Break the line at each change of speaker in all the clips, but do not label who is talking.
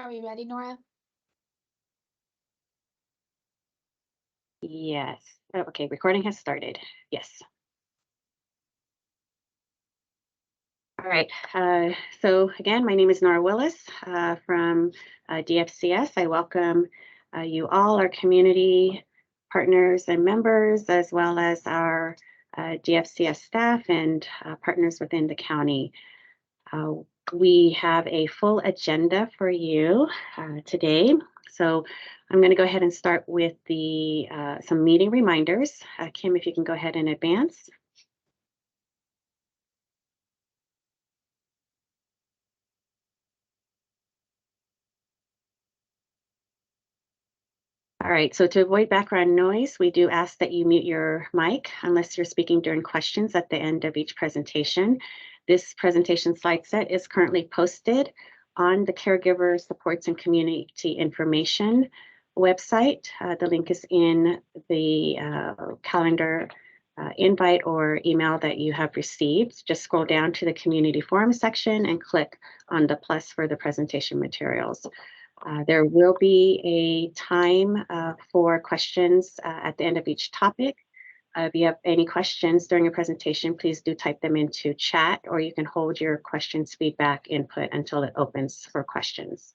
Are we ready, Nora?
Yes. Oh, okay, recording has started. Yes. All right. So again, my name is Nora Willis from DFCS. I welcome you all, our community partners and members, as well as our DFCS staff and partners within the county. Uh, we have a full agenda for you today. So I'm going to go ahead and start with the some meeting reminders. Kim, if you can go ahead and advance. All right, so to avoid background noise, we do ask that you mute your mic unless you're speaking during questions at the end of each presentation. This presentation slide set is currently posted on the Caregiver Supports and Community Information website. The link is in the calendar invite or email that you have received. Just scroll down to the Community Forum section and click on the plus for the presentation materials. There will be a time for questions at the end of each topic. If you have any questions during your presentation, please do type them into chat, or you can hold your questions feedback input until it opens for questions.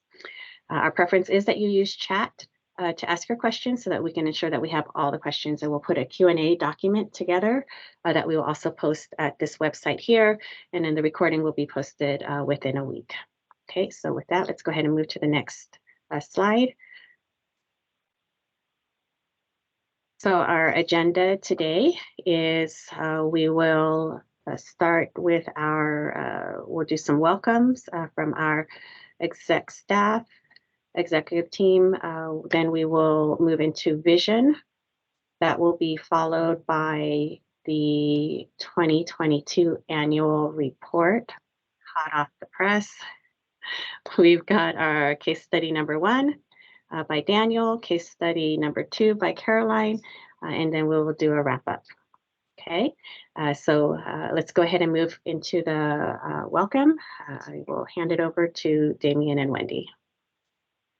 Our preference is that you use chat to ask your questions so that we can ensure that we have all the questions, and we'll put a Q&A document together that we will also post at this website here, and then the recording will be posted within a week. Okay, so with that, let's go ahead and move to the next slide. So our agenda today is we will start with we'll do some welcomes from our executive team. Then we will move into vision. That will be followed by the 2022 annual report, hot off the press. We've got our case study number 1 by Daniel, case study number 2 by Caroline, and then we will do a wrap up. Okay, so let's go ahead and move into the welcome. I will hand it over to Damien and Wendy.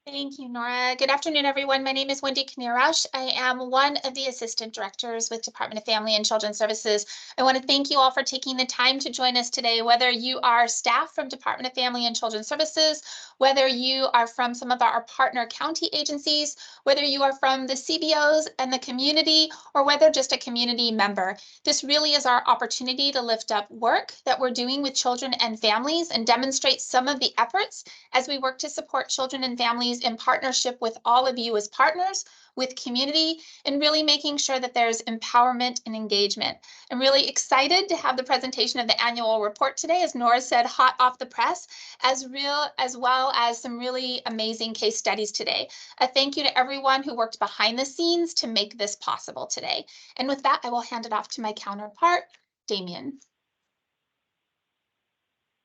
Thank you, Nora. Good afternoon, everyone. My name is Wendy Knieroush. I am one of the assistant directors with Department of Family and Children's Services. I want to thank you all for taking the time to join us today, whether you are staff from Department of Family and Children's Services, whether you are from some of our partner county agencies, whether you are from the CBOs and the community, or whether just a community member. This really is our opportunity to lift up work that we're doing with children and families and demonstrate some of the efforts as we work to support children and families in partnership with all of you as partners, with community, and really making sure that there's empowerment and engagement. I'm really excited to have the presentation of the annual report today, as Nora said, hot off the press, as well as some really amazing case studies today. A thank you to everyone who worked behind the scenes to make this possible today. And with that, I will hand it off to my counterpart, Damien.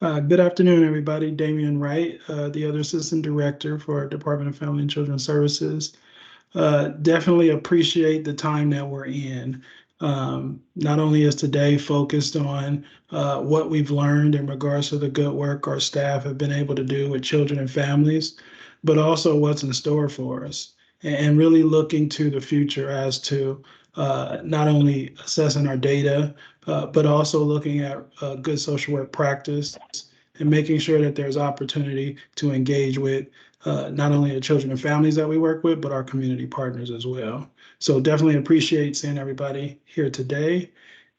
Good afternoon, everybody. Damian Wright, the other Assistant Director for Department of Family and Children's Services. Definitely appreciate the time that we're in. Not only is today focused on what we've learned in regards to the good work our staff have been able to do with children and families, but also what's in store for us, and really looking to the future as to not only assessing our data, but also looking at good social work practice and making sure that there's opportunity to engage with not only the children and families that we work with, but our community partners as well. So definitely appreciate seeing everybody here today.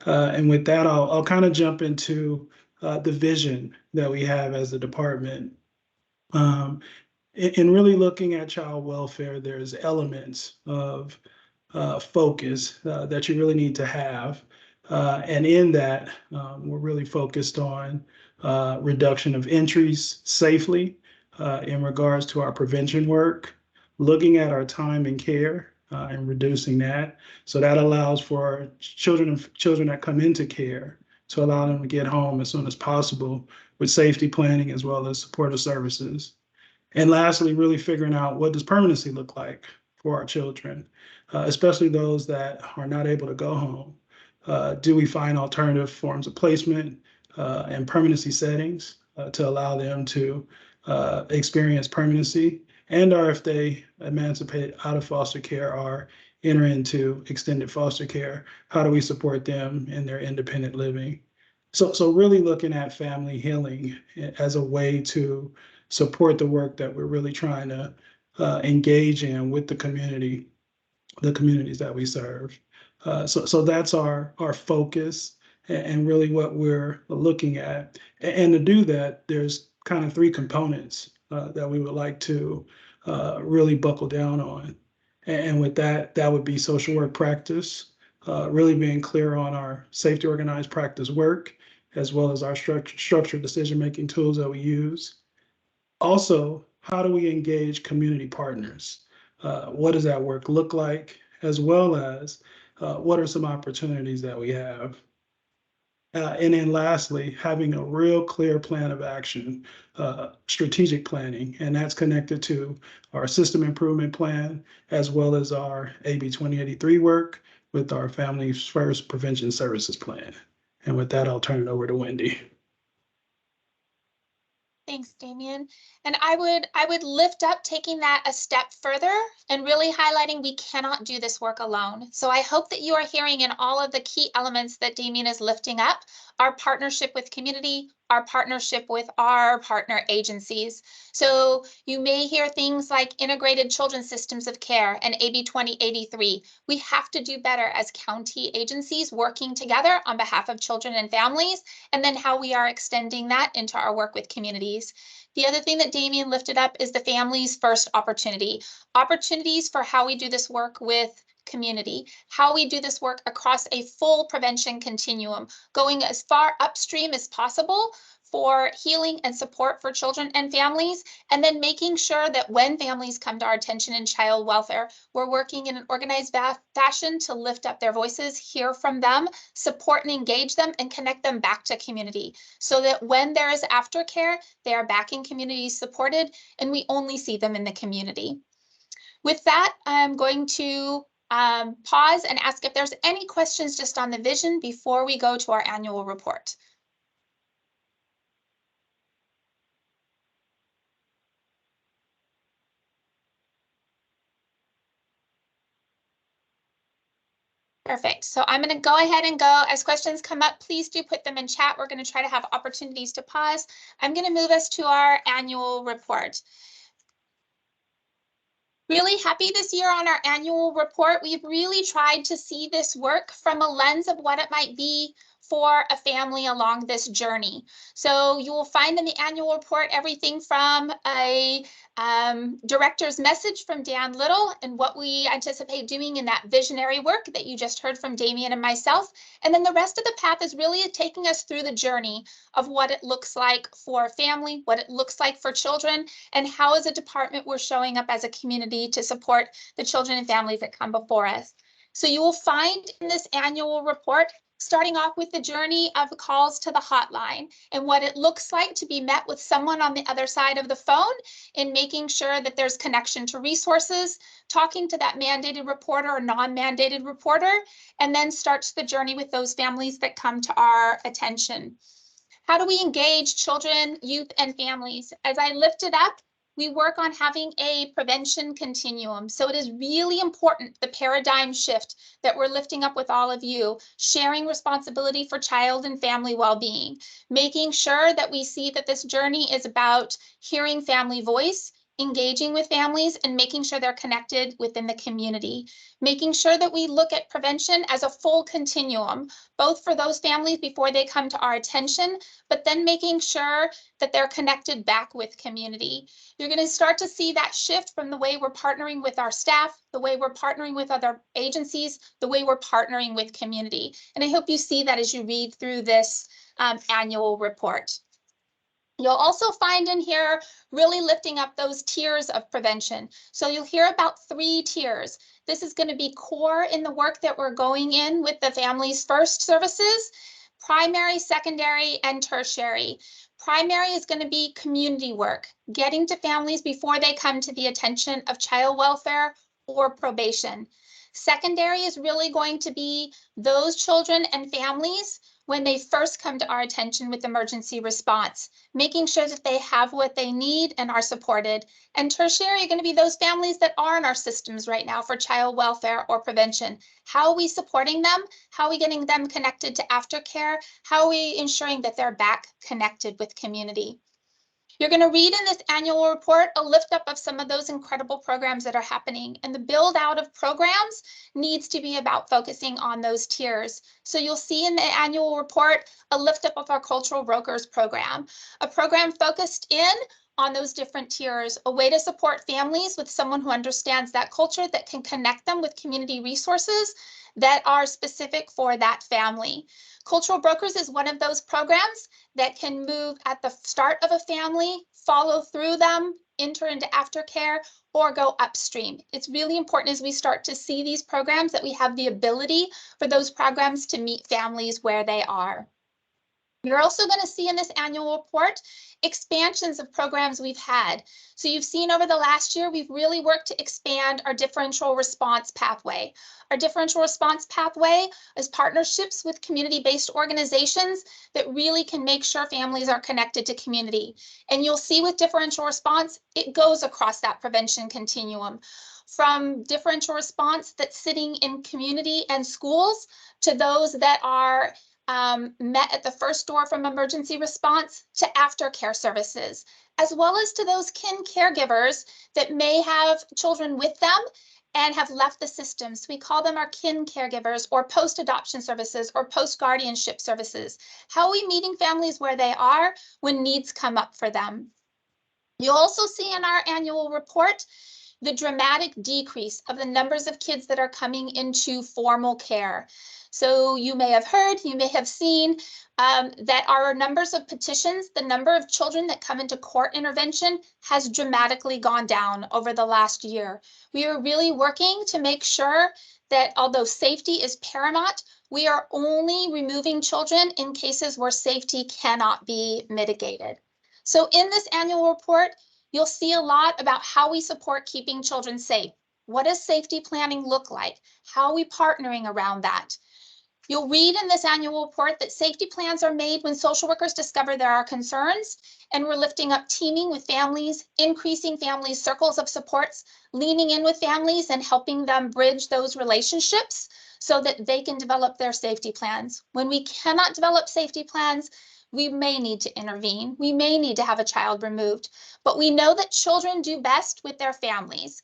And with that, I'll kind of jump into the vision that we have as a department. In really looking at child welfare, there's elements of focus that you really need to have. And in that, we're really focused on reduction of entries safely in regards to our prevention work, looking at our time and care and reducing that. So that allows for children that come into care to allow them to get home as soon as possible with safety planning as well as supportive services. And lastly, really figuring out what does permanency look like for our children, especially those that are not able to go home. Do we find alternative forms of placement and permanency settings to allow them to experience permanency, and/or if they emancipate out of foster care or enter into extended foster care, how do we support them in their independent living? So really looking at family healing as a way to support the work that we're really trying to engage in with the communities that we serve. So that's our focus and really what we're looking at. And to do that, there's kind of three components that we would like to really buckle down on. And with that, that would be social work practice, really being clear on our safety organized practice work, as well as our structured decision-making tools that we use. Also, how do we engage community partners? What does that work look like? As well as what are some opportunities that we have? And then lastly, having a real clear plan of action, strategic planning, and that's connected to our system improvement plan, as well as our AB 2083 work with our Family First Prevention Services Plan. And with that, I'll turn it over to Wendy.
Thanks, Damien. And I would lift up taking that a step further and really highlighting we cannot do this work alone. So I hope that you are hearing in all of the key elements that Damien is lifting up, our partnership with community, our partnership with our partner agencies. So you may hear things like integrated children's systems of care and AB 2083. We have to do better as county agencies working together on behalf of children and families, and then how we are extending that into our work with communities. The other thing that Damien lifted up is the Families First opportunity. Opportunities for how we do this work with community, how we do this work across a full prevention continuum, going as far upstream as possible for healing and support for children and families, and then making sure that when families come to our attention in child welfare, we're working in an organized fashion to lift up their voices, hear from them, support and engage them, and connect them back to community, so that when there is aftercare, they are back in community supported, and we only see them in the community. With that, I'm going to pause and ask if there's any questions just on the vision before we go to our annual report. Perfect. So I'm going to go ahead and go. As questions come up, please do put them in chat. We're going to try to have opportunities to pause. I'm going to move us to our annual report. Really happy this year on our annual report. We've really tried to see this work from a lens of what it might be for a family along this journey. So you will find in the annual report everything from a director's message from Dan Little and what we anticipate doing in that visionary work that you just heard from Damien and myself. And then the rest of the path is really taking us through the journey of what it looks like for family, what it looks like for children, and how as a department we're showing up as a community to support the children and families that come before us. So you will find in this annual report, starting off with the journey of calls to the hotline and what it looks like to be met with someone on the other side of the phone in making sure that there's connection to resources, talking to that mandated reporter or non-mandated reporter, and then starts the journey with those families that come to our attention. How do we engage children, youth, and families? As I lifted up, we work on having a prevention continuum. So it is really important, the paradigm shift that we're lifting up with all of you, sharing responsibility for child and family well-being, making sure that we see that this journey is about hearing family voice, engaging with families, and making sure they're connected within the community, making sure that we look at prevention as a full continuum, both for those families before they come to our attention, but then making sure that they're connected back with community. You're going to start to see that shift from the way we're partnering with our staff, the way we're partnering with other agencies, the way we're partnering with community. And I hope you see that as you read through this annual report. You'll also find in here really lifting up those tiers of prevention. So you'll hear about 3 tiers. This is going to be core in the work that we're going in with the Families First services, primary, secondary, and tertiary. Primary is going to be community work, getting to families before they come to the attention of child welfare or probation. Secondary is really going to be those children and families when they first come to our attention with emergency response, making sure that they have what they need and are supported. And tertiary are going to be those families that are in our systems right now for child welfare or prevention. How are we supporting them? How are we getting them connected to aftercare? How are we ensuring that they're back connected with community? You're going to read in this annual report a lift up of some of those incredible programs that are happening, and the build out of programs needs to be about focusing on those tiers. So you'll see in the annual report a lift up of our Cultural Brokers program, a program focused in on those different tiers, a way to support families with someone who understands that culture, that can connect them with community resources that are specific for that family. Cultural Brokers is one of those programs that can move at the start of a family, follow through them, enter into aftercare, or go upstream. It's really important as we start to see these programs that we have the ability for those programs to meet families where they are. You're also going to see in this annual report expansions of programs we've had. So you've seen over the last year, we've really worked to expand our differential response pathway. Our differential response pathway is partnerships with community-based organizations that really can make sure families are connected to community. And you'll see with differential response, it goes across that prevention continuum. From differential response that's sitting in community and schools to those that are met at the first door from emergency response to aftercare services, as well as to those kin caregivers that may have children with them and have left the system. So we call them our kin caregivers or post-adoption services or post-guardianship services. How are we meeting families where they are when needs come up for them? You'll also see in our annual report the dramatic decrease of the numbers of kids that are coming into formal care. So you may have heard, you may have seen that our numbers of petitions, the number of children that come into court intervention has dramatically gone down over the last year. We are really working to make sure that although safety is paramount, we are only removing children in cases where safety cannot be mitigated. So in this annual report, you'll see a lot about how we support keeping children safe. What does safety planning look like? How are we partnering around that? You'll read in this annual report that safety plans are made when social workers discover there are concerns, and we're lifting up teaming with families, increasing families' circles of supports, leaning in with families and helping them bridge those relationships so that they can develop their safety plans. When we cannot develop safety plans, we may need to intervene. We may need to have a child removed, but we know that children do best with their families,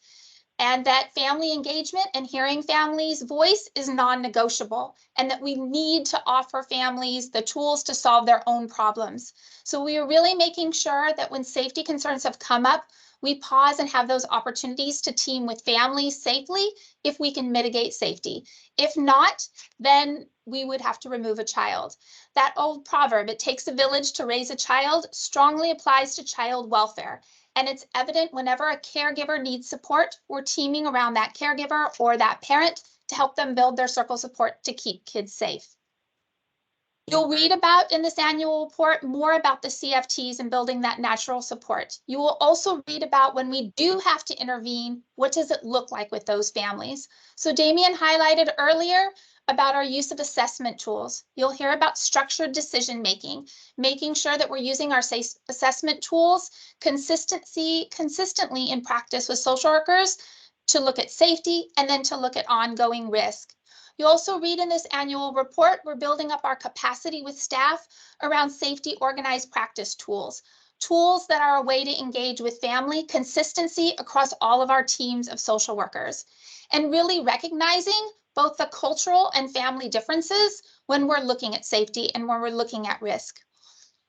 and that family engagement and hearing families' voice is non-negotiable, and that we need to offer families the tools to solve their own problems. So we are really making sure that when safety concerns have come up, we pause and have those opportunities to team with families safely if we can mitigate safety. If not, then we would have to remove a child. That old proverb, it takes a village to raise a child, strongly applies to child welfare. And it's evident whenever a caregiver needs support, we're teaming around that caregiver or that parent to help them build their circle support to keep kids safe. You'll read about in this annual report more about the CFTs and building that natural support. You will also read about when we do have to intervene, what does it look like with those families? So Damien highlighted earlier about our use of assessment tools. You'll hear about structured decision making, making sure that we're using our assessment tools consistently in practice with social workers to look at safety and then to look at ongoing risk. You also read in this annual report, we're building up our capacity with staff around safety organized practice tools, tools that are a way to engage with family, consistency across all of our teams of social workers, and really recognizing both the cultural and family differences when we're looking at safety and when we're looking at risk.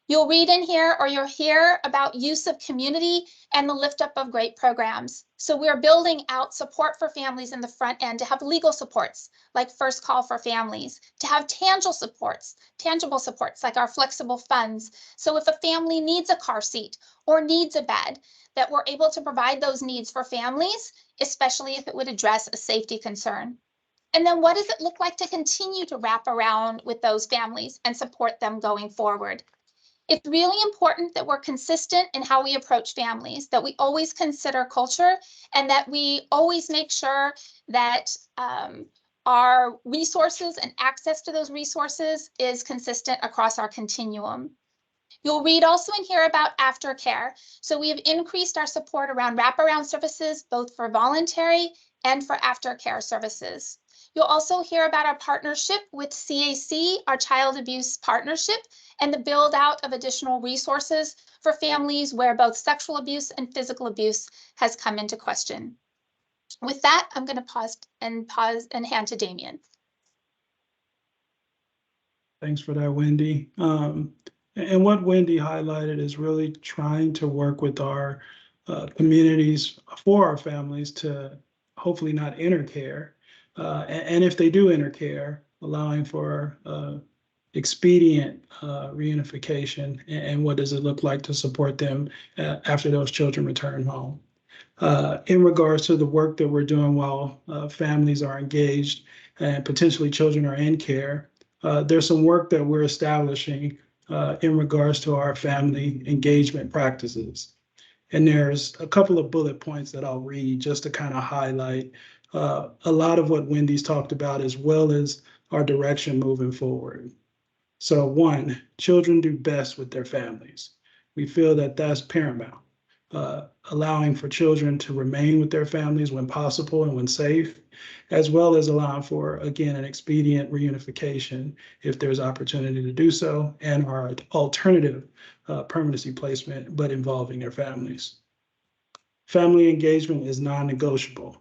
You'll read in here or you'll hear about use of community and the lift up of great programs. So we're building out support for families in the front end to have legal supports like First Call for Families, to have tangible supports like our flexible funds. So if a family needs a car seat or needs a bed, that we're able to provide those needs for families, especially if it would address a safety concern. And then what does it look like to continue to wrap around with those families and support them going forward? It's really important that we're consistent in how we approach families, that we always consider culture, and that we always make sure that our resources and access to those resources is consistent across our continuum. You'll read also and hear about aftercare. So we have increased our support around wraparound services, both for voluntary and for aftercare services. You'll also hear about our partnership with CAC, our Child Abuse Partnership, and the build out of additional resources for families where both sexual abuse and physical abuse has come into question. With that, I'm going to pause and hand to Damien.
Thanks for that, Wendy. And what Wendy highlighted is really trying to work with our communities for our families to hopefully not enter care. And if they do enter care, allowing for expedient reunification, and what does it look like to support them after those children return home. In regards to the work that we're doing while families are engaged and potentially children are in care, there's some work that we're establishing in regards to our family engagement practices. And there's a couple of bullet points that I'll read just to kind of highlight a lot of what Wendy's talked about, as well as our direction moving forward. So 1, children do best with their families. We feel that that's paramount. Allowing for children to remain with their families when possible and when safe, as well as allowing for, again, an expedient reunification if there's opportunity to do so, and our alternative permanency placement, but involving their families. Family engagement is non-negotiable,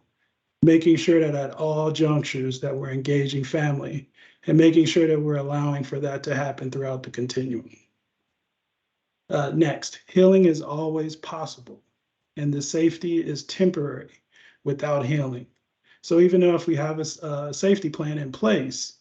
making sure that at all junctures that we're engaging family and making sure that we're allowing for that to happen throughout the continuum. Next, healing is always possible, and the safety is temporary without healing. So even though if we have a safety plan in place,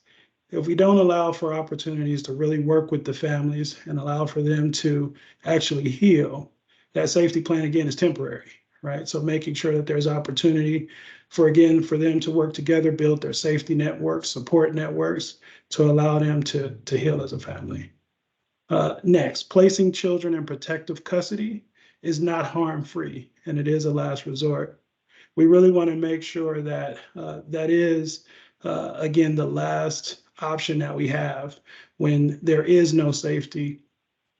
if we don't allow for opportunities to really work with the families and allow for them to actually heal, that safety plan, again, is temporary, right? So making sure that there's opportunity for them to work together, build their safety networks, support networks to allow them to heal as a family. Next, placing children in protective custody is not harm-free, and it is a last resort. We really want to make sure that that is, again, the last option that we have when there is no safety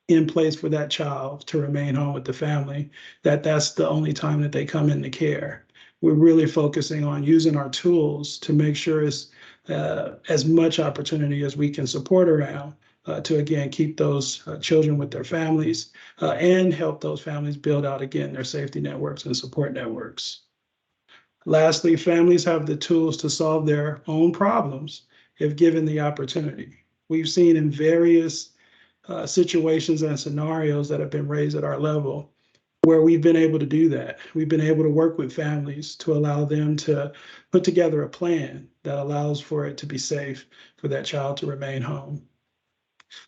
in place for that child to remain home with the family, that's the only time that they come into care. We're really focusing on using our tools to make sure it's as much opportunity as we can support around to, again, keep those children with their families and help those families build out, again, their safety networks and support networks. Lastly, families have the tools to solve their own problems if given the opportunity. We've seen in various situations and scenarios that have been raised at our level where we've been able to do that. We've been able to work with families to allow them to put together a plan that allows for it to be safe for that child to remain home.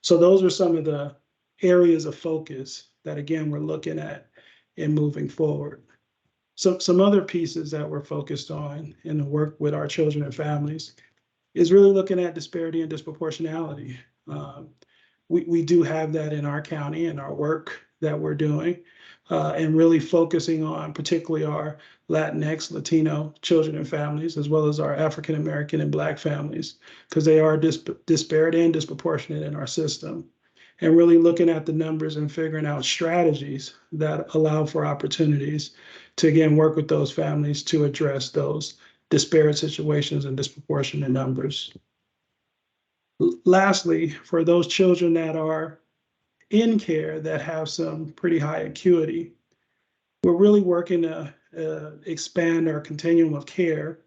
So those are some of the areas of focus that, again, we're looking at in moving forward. So some other pieces that we're focused on in the work with our children and families is really looking at disparity and disproportionality. We do have that in our county and our work that we're doing, and really focusing on particularly our Latinx, Latino children and families, as well as our African American and Black families, because they are disparate and disproportionate in our system. And really looking at the numbers and figuring out strategies that allow for opportunities to, again, work with those families to address those disparate situations and disproportionate numbers. Lastly, for those children that are in care that have some pretty high acuity, we're really working to expand our continuum of care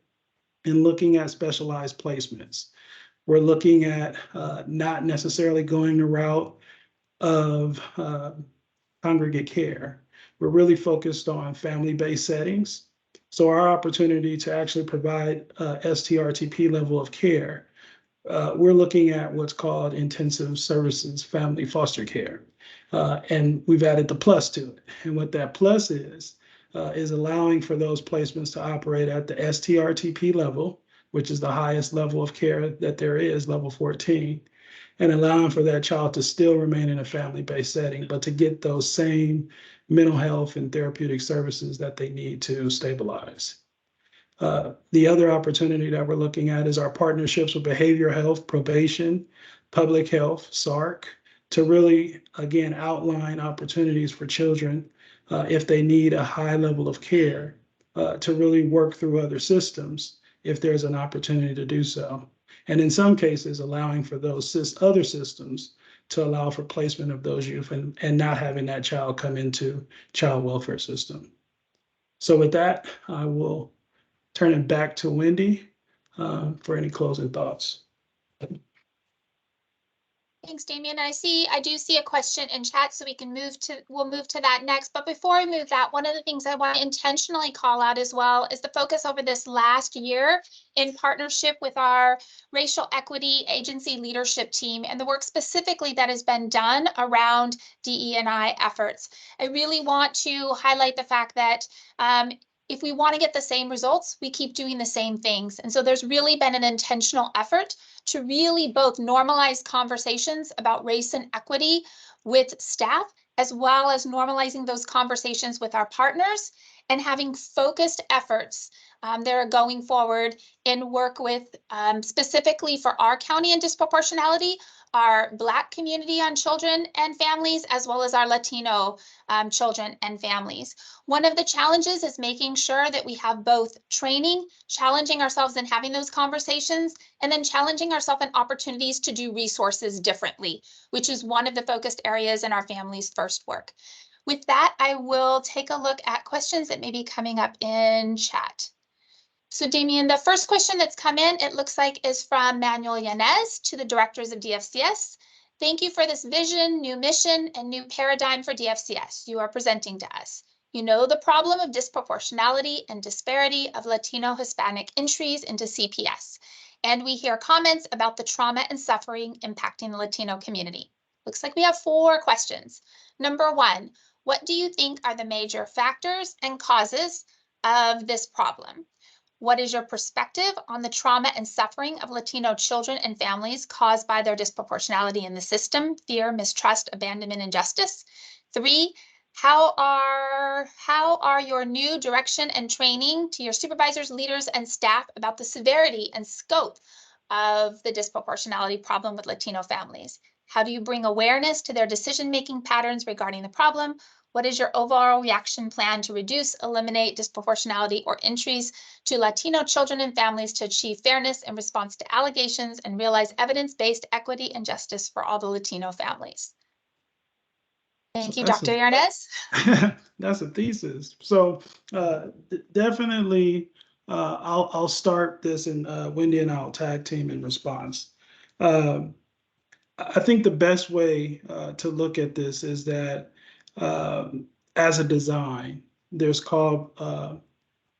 and looking at specialized placements. We're looking at not necessarily going the route of congregate care. We're really focused on family-based settings. So our opportunity to actually provide STRTP level of care, we're looking at what's called intensive services family foster care. And we've added the plus to it. And what that plus is allowing for those placements to operate at the STRTP level, which is the highest level of care that there is, level 14, and allowing for that child to still remain in a family-based setting, but to get those same mental health and therapeutic services that they need to stabilize. The other opportunity that we're looking at is our partnerships with behavioral health, probation, public health, SARC, to really, again, outline opportunities for children if they need a high level of care to really work through other systems if there's an opportunity to do so. And in some cases, allowing for those other systems to allow for placement of those youth and not having that child come into child welfare system. So with that, I will turn it back to Wendy for any closing thoughts.
Thanks, Damien. I do see a question in chat, so we'll move to that next. But before I move that, one of the things I want to intentionally call out as well is the focus over this last year in partnership with our racial equity agency leadership team and the work specifically that has been done around DE&I efforts. I really want to highlight the fact that if we want to get the same results, we keep doing the same things. And so there's really been an intentional effort to really both normalize conversations about race and equity with staff, as well as normalizing those conversations with our partners and having focused efforts that are going forward in work with specifically for our county and disproportionality, our Black community on children and families, as well as our Latino children and families. One of the challenges is making sure that we have both training, challenging ourselves in having those conversations, and then challenging ourselves in opportunities to do resources differently, which is one of the focused areas in our Families First work. With that, I will take a look at questions that may be coming up in chat. So Damien, the first question that's come in, it looks like is from Manuel Yanez to the directors of DFCS. Thank you for this vision, new mission, and new paradigm for DFCS you are presenting to us. You know the problem of disproportionality and disparity of Latino Hispanic entries into CPS. And we hear comments about the trauma and suffering impacting the Latino community. Looks like we have 4 questions. Number 1, what do you think are the major factors and causes of this problem? What is your perspective on the trauma and suffering of Latino children and families caused by their disproportionality in the system, fear, mistrust, abandonment, and justice? 3, how are your new direction and training to your supervisors, leaders, and staff about the severity and scope of the disproportionality problem with Latino families? How do you bring awareness to their decision-making patterns regarding the problem? What is your overall reaction plan to reduce, eliminate disproportionality or entries to Latino children and families to achieve fairness in response to allegations and realize evidence-based equity and justice for all the Latino families? Thank you, Dr. Yarnes.
That's a thesis. So definitely, I'll start this, and Wendy and I'll tag team in response. I think the best way to look at this is that as a design, there's called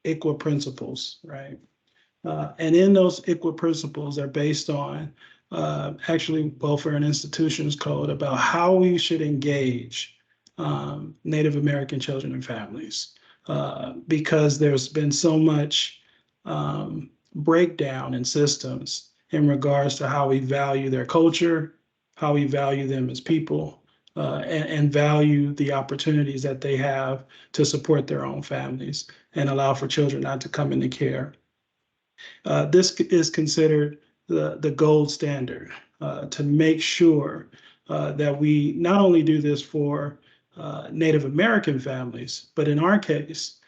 ICWA principles, right? And in those ICWA principles are based on actually Welfare and Institutions Code about how we should engage Native American children and families, because there's been so much breakdown in systems in regards to how we value their culture, how we value them as people, and value the opportunities that they have to support their own families and allow for children not to come into care. This is considered the gold standard to make sure that we not only do this for Native American families, but in our case,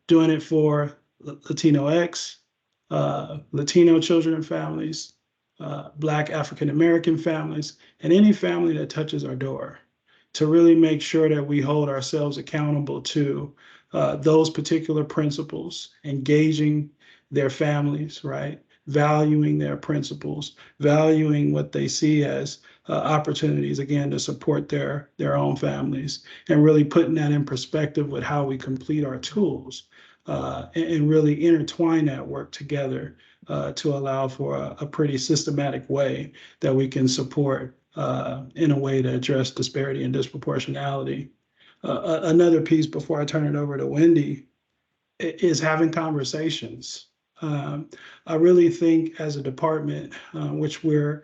doing it for Latinx, Latino children and families, Black African American families, and any family that touches our door, to really make sure that we hold ourselves accountable to those particular principles, engaging their families, right? Valuing their principles, valuing what they see as opportunities, again, to support their own families, and really putting that in perspective with how we complete our tools and really intertwine that work together to allow for a pretty systematic way that we can support in a way to address disparity and disproportionality. Another piece before I turn it over to Wendy is having conversations. I really think as a department, which we're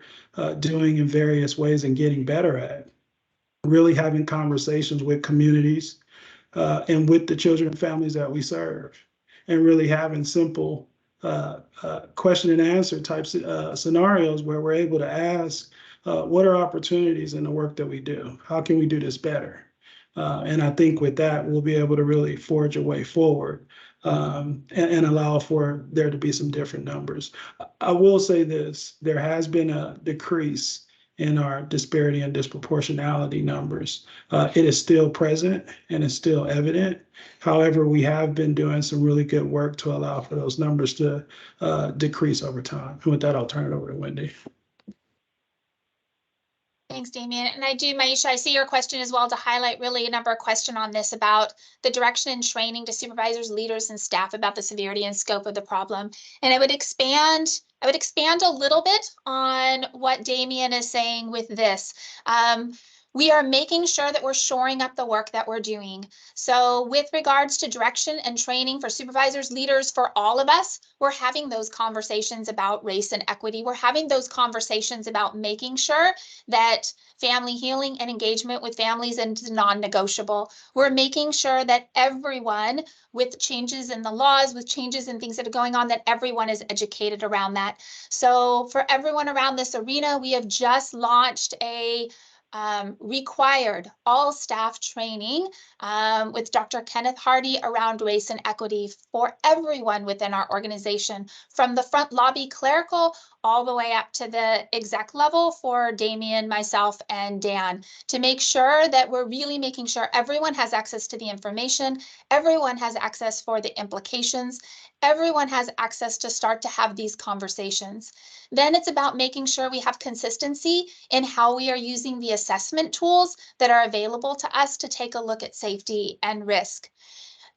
doing in various ways and getting better at, really having conversations with communities and with the children and families that we serve, and really having simple question and answer type scenarios where we're able to ask, what are opportunities in the work that we do? How can we do this better? And I think with that, we'll be able to really forge a way forward, and allow for there to be some different numbers. I will say this, there has been a decrease in our disparity and disproportionality numbers. It is still present and it's still evident. However, we have been doing some really good work to allow for those numbers to decrease over time. And with that, I'll turn it over to Wendy.
Thanks, Damien. And I do, Maisha, I see your question as well to highlight really a number of questions on this about the direction and training to supervisors, leaders, and staff about the severity and scope of the problem. And I would expand a little bit on what Damien is saying with this. We are making sure that we're shoring up the work that we're doing. So with regards to direction and training for supervisors, leaders, for all of us, we're having those conversations about race and equity. We're having those conversations about making sure that family healing and engagement with families is non-negotiable. We're making sure that everyone, with changes in the laws, with changes in things that are going on, that everyone is educated around that. So for everyone around this arena, we have just launched a required all staff training with Dr. Kenneth Hardy around race and equity for everyone within our organization, from the front lobby clerical all the way up to the exec level for Damien, myself, and Dan, to make sure that we're really making sure everyone has access to the information, everyone has access for the implications, everyone has access to start to have these conversations. Then it's about making sure we have consistency in how we are using the assessment tools that are available to us to take a look at safety and risk.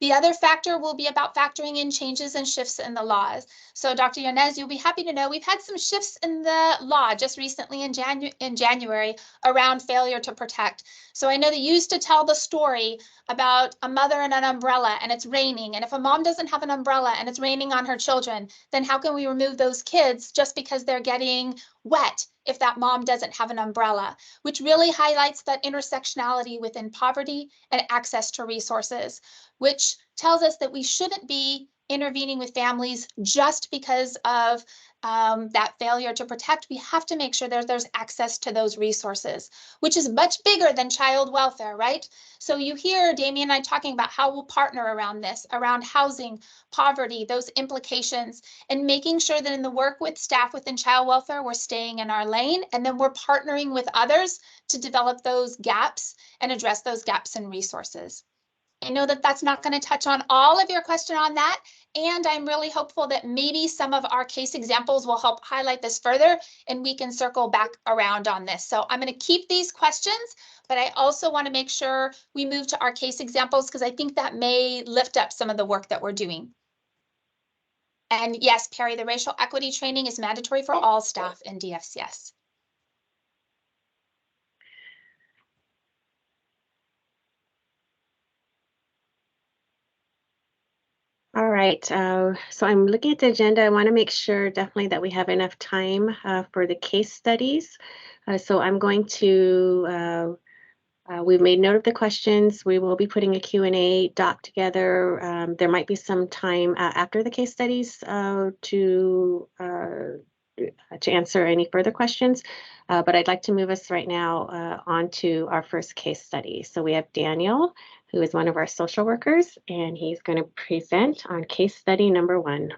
The other factor will be about factoring in changes and shifts in the laws. So Dr. Yanez, you'll be happy to know we've had some shifts in the law just recently in January around failure to protect. So I know that you used to tell the story about a mother and an umbrella and it's raining. And if a mom doesn't have an umbrella and it's raining on her children, then how can we remove those kids just because they're getting wet if that mom doesn't have an umbrella, which really highlights that intersectionality within poverty and access to resources, which tells us that we shouldn't be intervening with families just because of that failure to protect. We have to make sure there's access to those resources, which is much bigger than child welfare, right? So you hear Damien and I talking about how we'll partner around this, around housing, poverty, those implications, and making sure that in the work with staff within child welfare, we're staying in our lane, and then we're partnering with others to develop those gaps and address those gaps in resources. I know that that's not going to touch on all of your question on that, and I'm really hopeful that maybe some of our case examples will help highlight this further, and we can circle back around on this. So I'm going to keep these questions, but I also want to make sure we move to our case examples because I think that may lift up some of the work that we're doing. And yes, Perry, the racial equity training is mandatory for all staff in DFCS.
All right, so I'm looking at the agenda. I want to make sure definitely that we have enough time for the case studies. So I'm going to, we've made note of the questions. We will be putting a Q&A doc together. There might be some time after the case studies to answer any further questions, but I'd like to move us right now on to our first case study. So we have Daniel, who is one of our social workers, and he's going to present on case study number 1.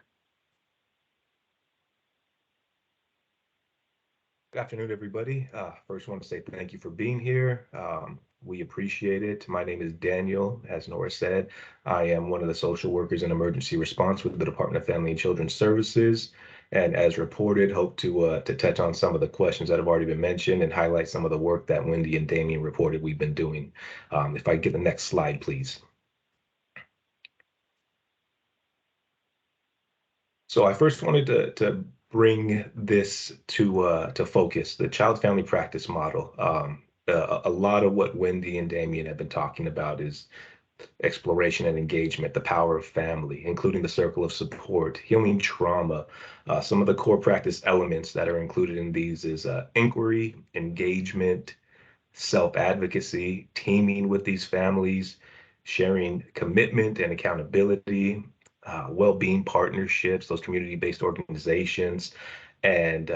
Good afternoon, everybody. First, I want to say thank you for being here. We appreciate it. My name is Daniel, as Nora said. I am one of the social workers in emergency response with the Department of Family and Children's Services. And as reported, hope to touch on some of the questions that have already been mentioned and highlight some of the work that Wendy and Damien reported we've been doing. If I get the next slide, please. So I first wanted to bring this to focus, the child family practice model. A lot of what Wendy and Damien have been talking about is exploration and engagement, the power of family, including the circle of support, healing trauma. Some of the core practice elements that are included in these is inquiry, engagement, self-advocacy, teaming with these families, sharing commitment and accountability, well-being partnerships, those community-based organizations, and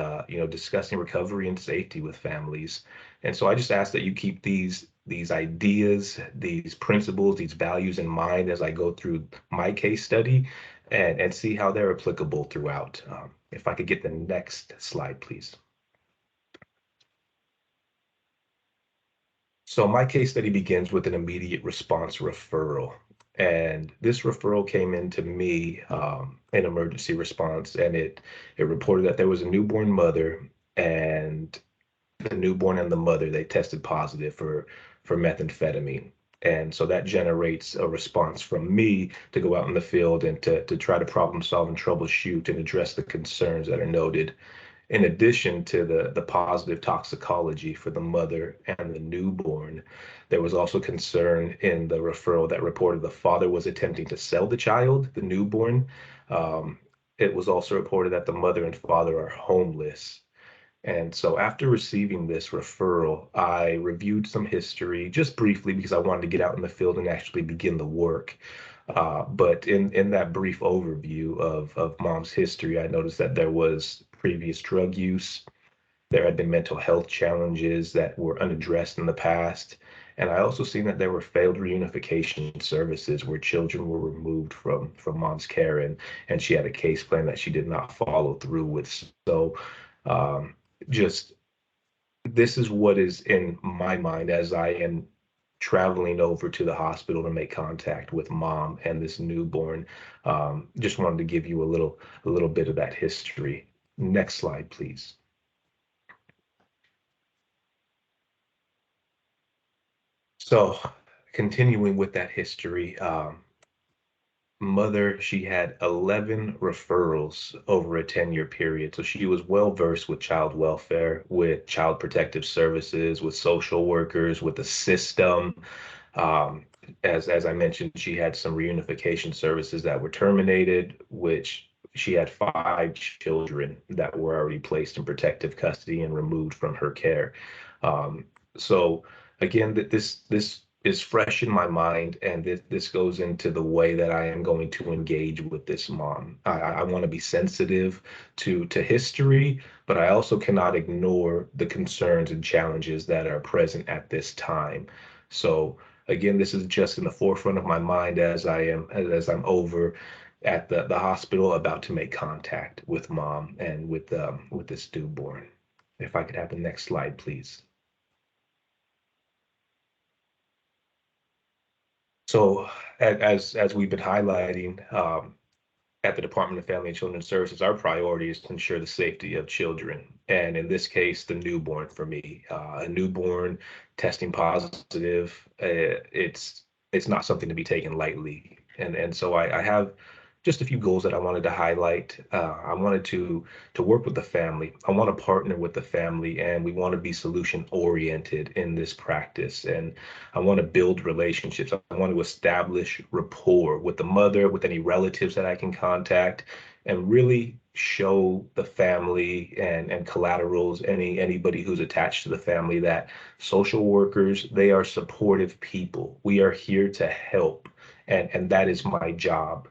discussing recovery and safety with families. And so I just ask that you keep these ideas, these principles, these values in mind as I go through my case study and see how they're applicable throughout. If I could get the next slide, please. So my case study begins with an immediate response referral. And this referral came into me in emergency response, and it reported that there was a newborn mother, and the newborn and the mother, they tested positive for methamphetamine. And so that generates a response from me to go out in the field and to try to problem solve and troubleshoot and address the concerns that are noted. In addition to the positive toxicology for the mother and the newborn, there was also concern in the referral that reported the father was attempting to sell the child, the newborn. Um, it was also reported that the mother and father are homeless. And so after receiving this referral, I reviewed some history just briefly because I wanted to get out in the field and actually begin the work. But in that brief overview of mom's history, I noticed that there was previous drug use. There had been mental health challenges that were unaddressed in the past. And I also seen that there were failed reunification services where children were removed from mom's care, and she had a case plan that she did not follow through with. So um, just this is what is in my mind as I am traveling over to the hospital to make contact with mom and this newborn. Just wanted to give you a little bit of that history. Next slide, please. So continuing with that history, mother, she had 11 referrals over a 10-year period. So she was well versed with child welfare, with child protective services, with social workers, with the system. Um, as I mentioned, she had some reunification services that were terminated, which she had 5 children that were already placed in protective custody and removed from her care. Um, so again, that this is fresh in my mind, and this goes into the way that I am going to engage with this mom. I want to be sensitive to history, but I also cannot ignore the concerns and challenges that are present at this time. So again, this is just in the forefront of my mind as I'm over at the hospital about to make contact with mom and with this newborn. If I could have the next slide, please. So as we've been highlighting, at the Department of Family and Children's Services, our priority is to ensure the safety of children. And in this case, the newborn for me, a newborn testing positive, it's not something to be taken lightly. And so I have just a few goals that I wanted to highlight. I wanted to work with the family. I want to partner with the family, and we want to be solution oriented in this practice. And I want to build relationships. I want to establish rapport with the mother, with any relatives that I can contact, and really show the family and collaterals, anybody who's attached to the family, that social workers, they are supportive people. We are here to help, and that is my job.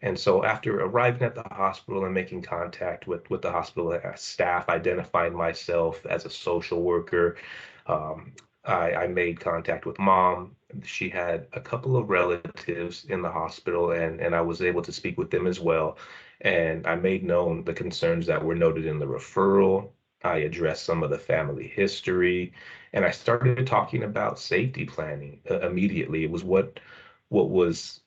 And so after arriving at the hospital and making contact with the hospital staff, identifying myself as a social worker, um, I made contact with mom. She had a couple of relatives in the hospital, and I was able to speak with them as well. And I made known the concerns that were noted in the referral. I addressed some of the family history, and I started talking about safety planning immediately. It was what was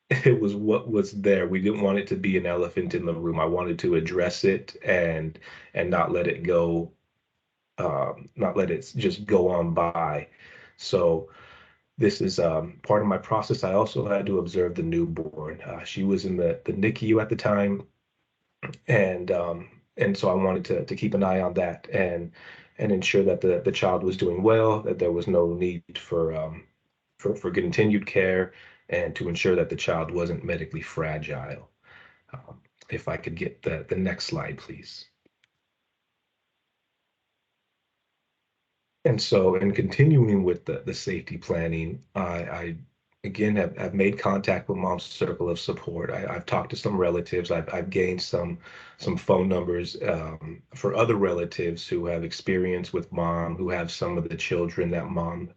it was what was there. We didn't want it to be an elephant in the room. I wanted to address it and not let it go, not let it just go on by. So this is part of my process. I also had to observe the newborn. She was in the NICU at the time, and so I wanted to keep an eye on that and ensure that the child was doing well, that there was no need for continued care, and to ensure that the child wasn't medically fragile. If I could get the next slide, please. And so in continuing with the safety planning, I again, have made contact with mom's circle of support. I've talked to some relatives. I've gained some phone numbers for other relatives who have experience with mom, who have some of the children that mom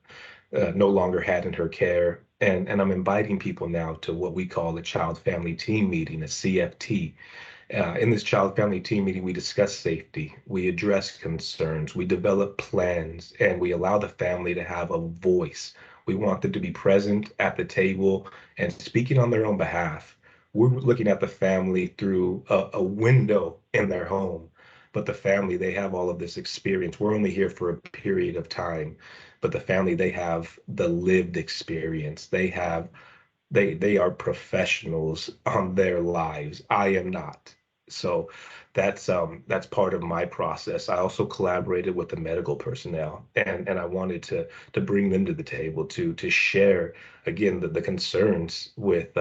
no longer had in her care. And I'm inviting people now to what we call a child family team meeting, a CFT. In this child family team meeting, we discuss safety, we address concerns, we develop plans, and we allow the family to have a voice. We want them to be present at the table and speaking on their own behalf. We're looking at the family through a window in their home, but the family, they have all of this experience. We're only here for a period of time, but the family, they have the lived experience. They are professionals on their lives. I am not. So that's part of my process. I also collaborated with the medical personnel, and I wanted to bring them to the table to share again the concerns with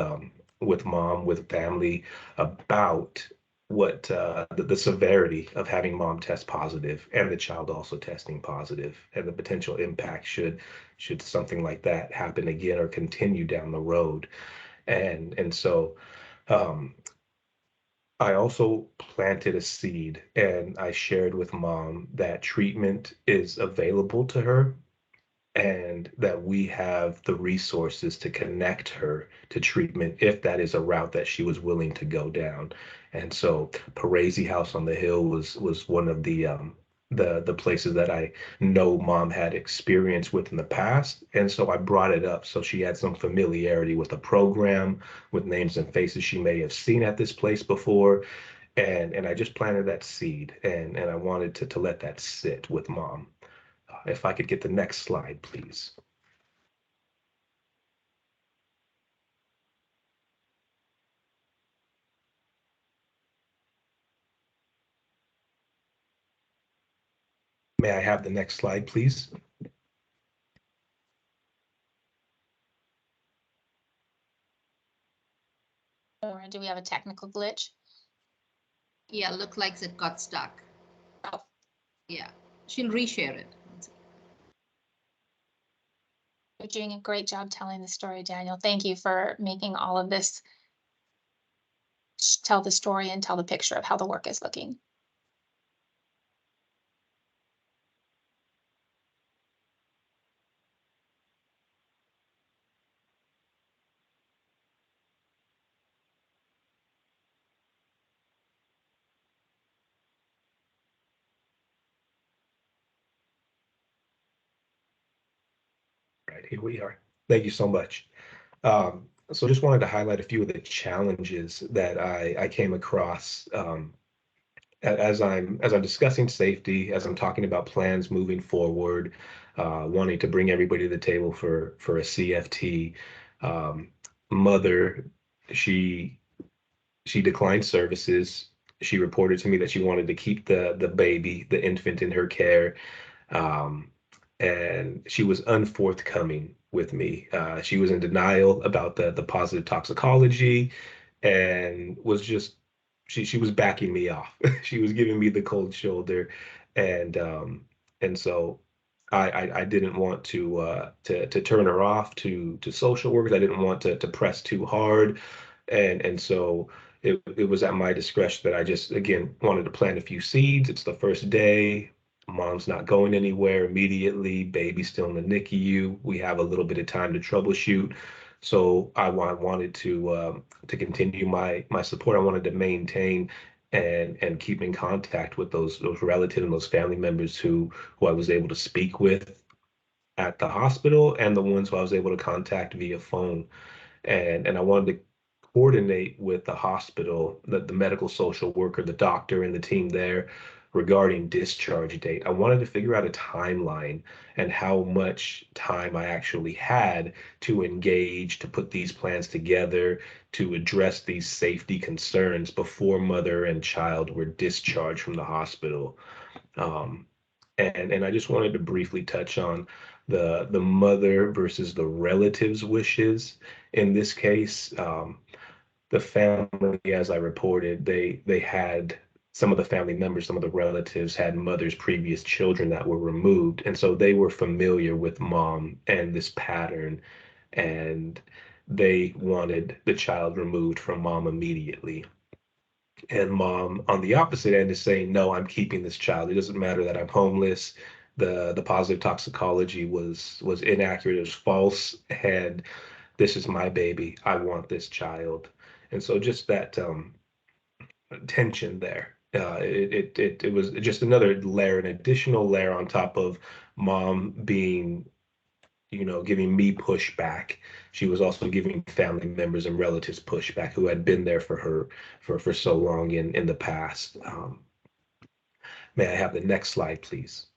mom, with family about what the severity of having mom test positive and the child also testing positive, and the potential impact should something like that happen again or continue down the road. And so um, I also planted a seed and I shared with mom that treatment is available to her and that we have the resources to connect her to treatment if that is a route that she was willing to go down. And so Parisi House on the Hill was one of the places that I know mom had experience with in the past. And so I brought it up so she had some familiarity with the program, with names and faces she may have seen at this place before. And I just planted that seed and I wanted to let that sit with mom. If I could get the next slide, please. May I have the next slide, please?
Or do we have a technical glitch?
Yeah, look like it got stuck.
Oh.
Yeah, she'll reshare it.
You're doing a great job telling the story, Daniel. Thank you for making all of this tell the story and tell the picture of how the work is looking.
Right, here we are. Thank you so much. So just wanted to highlight a few of the challenges that I came across as I'm discussing safety, as I'm talking about plans moving forward, wanting to bring everybody to the table for a CFT. Mother, she she declined services. She reported to me that she wanted to keep the baby, the infant in her care. Um, and she was unforthcoming with me. She was in denial about the positive toxicology and was just she was backing me off. She was giving me the cold shoulder, and and so I didn't want to turn her off to social workers. I didn't want to press too hard, and so it was at my discretion that I just again wanted to plant a few seeds. It's the first day. Mom's not going anywhere immediately. Baby's still in the NICU. We have a little bit of time to troubleshoot. So I wanted to continue my support. I wanted to maintain and keep in contact with those relatives and those family members who I was able to speak with at the hospital and the ones who I was able to contact via phone. And I wanted to coordinate with the hospital, the medical social worker, the doctor, and the team there regarding discharge date. I wanted to figure out a timeline and how much time I actually had to engage, to put these plans together, to address these safety concerns before mother and child were discharged from the hospital. Um, and I just wanted to briefly touch on the mother versus the relatives' wishes. In this case, the family, as I reported, they had some of the family members, some of the relatives had mother's previous children that were removed, and so they were familiar with mom and this pattern and they wanted the child removed from mom immediately. And mom on the opposite end is saying, no, I'm keeping this child. It doesn't matter that I'm homeless. The positive toxicology was inaccurate, it was false, and this is my baby. I want this child. And so just that tension there. It was just another layer, an additional layer on top of mom being, giving me pushback. She was also giving family members and relatives pushback who had been there for her for so long in the past. May I have the next slide, please?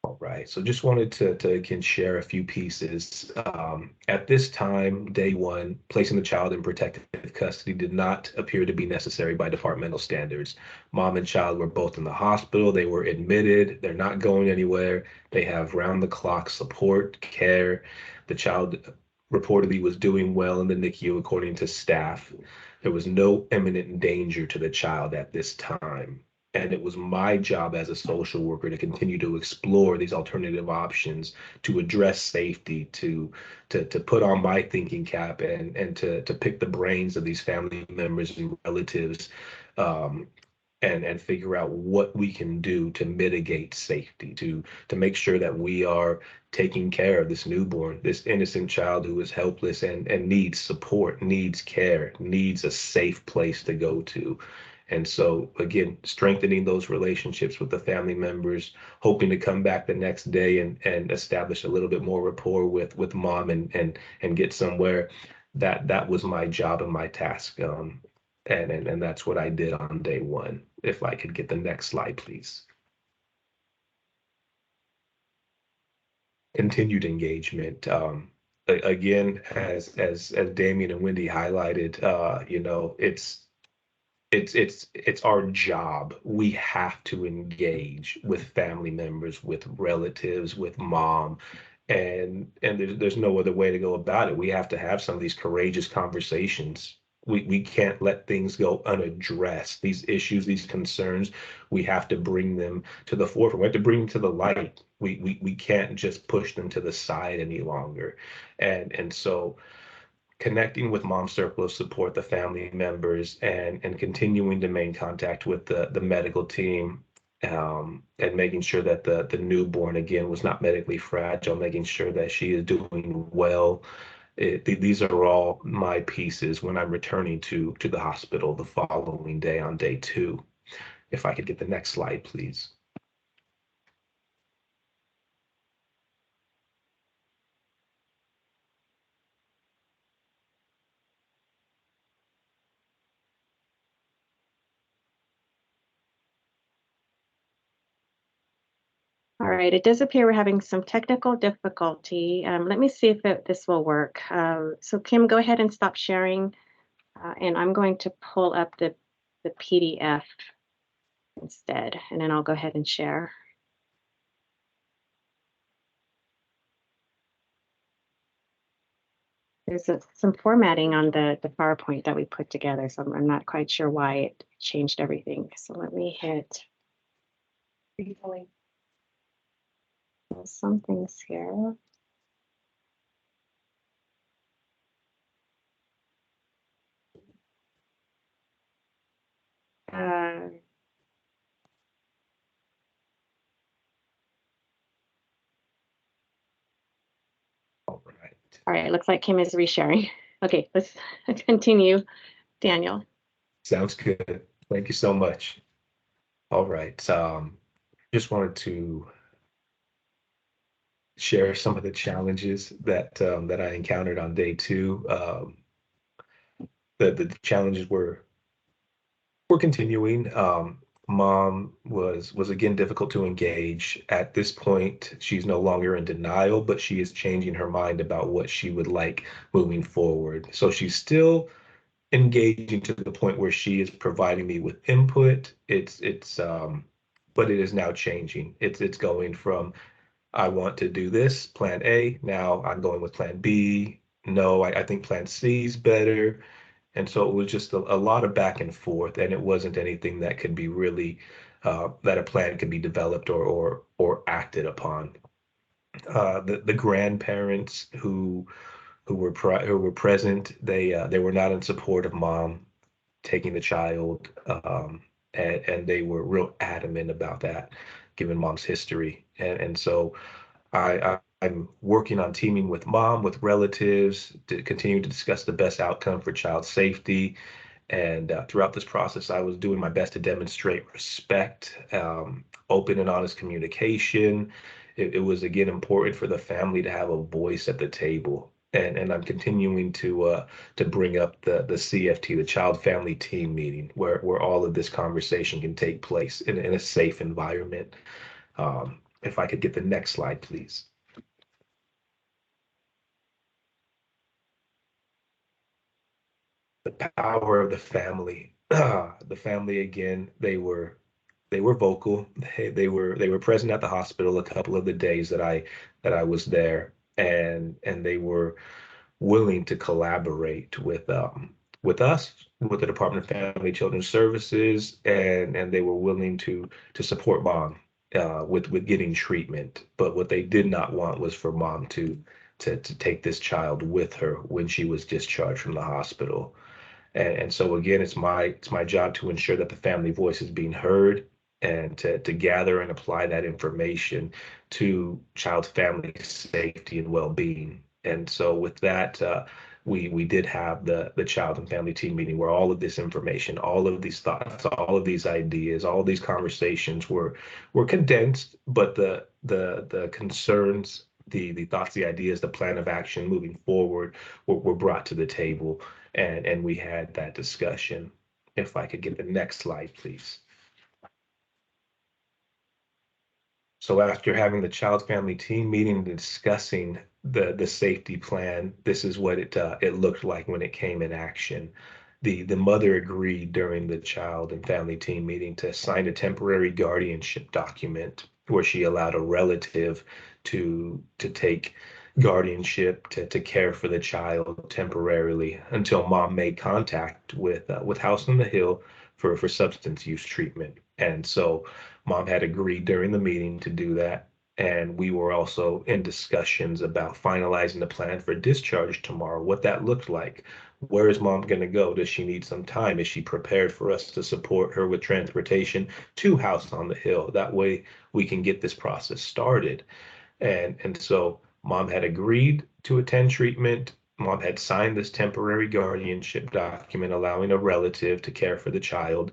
All right, so just wanted to again share a few pieces. At this time, day one, placing the child in protective custody did not appear to be necessary by departmental standards. Mom and child were both in the hospital. They were admitted. They're not going anywhere. They have round-the-clock support, care. The child reportedly was doing well in the NICU, according to staff. There was no imminent danger to the child at this time. And it was my job as a social worker to continue to explore these alternative options, to address safety, to put on my thinking cap and to pick the brains of these family members and relatives, and figure out what we can do to mitigate safety, to make sure that we are taking care of this newborn, this innocent child who is helpless and needs support, needs care, needs a safe place to go to. And so, again, strengthening those relationships with the family members, hoping to come back the next day and establish a little bit more rapport with mom and get somewhere. That was my job and my task. And that's what I did on day one. If I could get the next slide, please. Continued engagement. Again, as Damien and Wendy highlighted, it's our job. We have to engage with family members, with relatives, with mom, and there's no other way to go about it. We have to have some of these courageous conversations. We can't let things go unaddressed. These issues, these concerns, we have to bring them to the forefront. We have to bring them to the light. We can't just push them to the side any longer. And so connecting with Mom Circle support, the family members, and continuing to maintain contact with the medical team, and making sure that the newborn, again, was not medically fragile, making sure that she is doing well. These are all my pieces when I'm returning to the hospital the following day on day two. If I could get the next slide, please.
All right, it does appear we're having some technical difficulty. Let me see if this will work. So Kim, go ahead and stop sharing, and I'm going to pull up the PDF instead, and then I'll go ahead and share. There's some formatting on the PowerPoint that we put together, so I'm not quite sure why it changed everything. So let me hit. Some things here. All right, looks like Kim is resharing. Okay, let's continue. Daniel.
Sounds good. Thank you so much. All right. Just wanted to share some of the challenges that I encountered on day two. The challenges were continuing. Mom was again difficult to engage. At this point, she's no longer in denial, but she is changing her mind about what she would like moving forward. So she's still engaging to the point where she is providing me with input. But it is now changing. It's going from, I want to do this, plan A. Now I'm going with plan B. No, I think plan C is better. And so it was just a lot of back and forth, and it wasn't anything that could be really that a plan could be developed or acted upon. The grandparents who were present, they were not in support of mom taking the child, and they were real adamant about that, given mom's history. And so I'm working on teaming with mom, with relatives, to continue to discuss the best outcome for child safety. And throughout this process, I was doing my best to demonstrate respect, open and honest communication. It was again important for the family to have a voice at the table. And I'm continuing to bring up the CFT, the Child Family Team Meeting, where all of this conversation can take place in a safe environment. If I could get the next slide, please. The power of the family. The family again, they were vocal. They were present at the hospital a couple of the days that I was there, and they were willing to collaborate with us, with the Department of Family and Children's Services, and they were willing to support mom with getting treatment. But what they did not want was for mom to take this child with her when she was discharged from the hospital. And so again, it's my job to ensure that the family voice is being heard and to gather and apply that information to child's family safety and well-being. And so with that, we did have the child and family team meeting where all of this information, all of these thoughts, all of these ideas, all of these conversations were condensed, but the concerns, the thoughts, the ideas, the plan of action moving forward were brought to the table, and we had that discussion. If I could get the next slide, please. So after having the child family team meeting and discussing the safety plan, this is what it looked like when it came in action. The mother agreed during the child and family team meeting to sign a temporary guardianship document where she allowed a relative to take guardianship to care for the child temporarily until mom made contact with House on the Hill for substance use treatment. And so mom had agreed during the meeting to do that. And we were also in discussions about finalizing the plan for discharge tomorrow, what that looked like. Where is mom going to go? Does she need some time? Is she prepared for us to support her with transportation to House on the Hill? That way we can get this process started. And so mom had agreed to attend treatment. Mom had signed this temporary guardianship document allowing a relative to care for the child.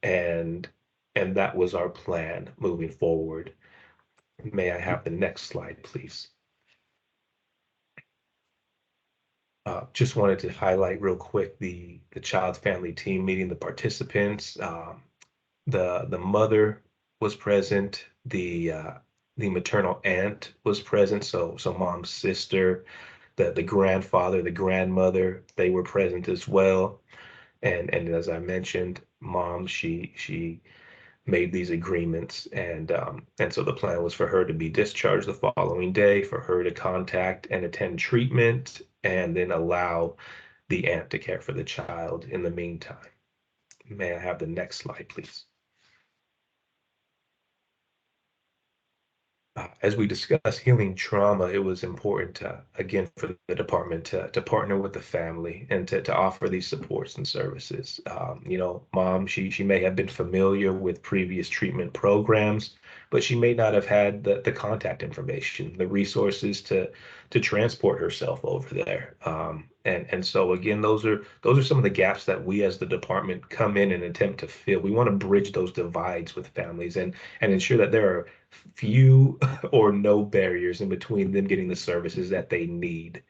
And that was our plan moving forward. May I have the next slide, please? Just wanted to highlight real quick the child family team meeting, the participants. The mother was present, the maternal aunt was present, so mom's sister, the grandfather, the grandmother, they were present as well. And as I mentioned, mom, she made these agreements, and so the plan was for her to be discharged the following day, for her to contact and attend treatment, and then allow the aunt to care for the child in the meantime. May I have the next slide, please? As we discuss healing trauma, it was important to, again, for the department to partner with the family and to offer these supports and services. Mom, she may have been familiar with previous treatment programs, but she may not have had the contact information, the resources to transport herself over there. And so again, those are some of the gaps that we as the department come in and attempt to fill. We want to bridge those divides with families and ensure that there are few or no barriers in between them getting the services that they need.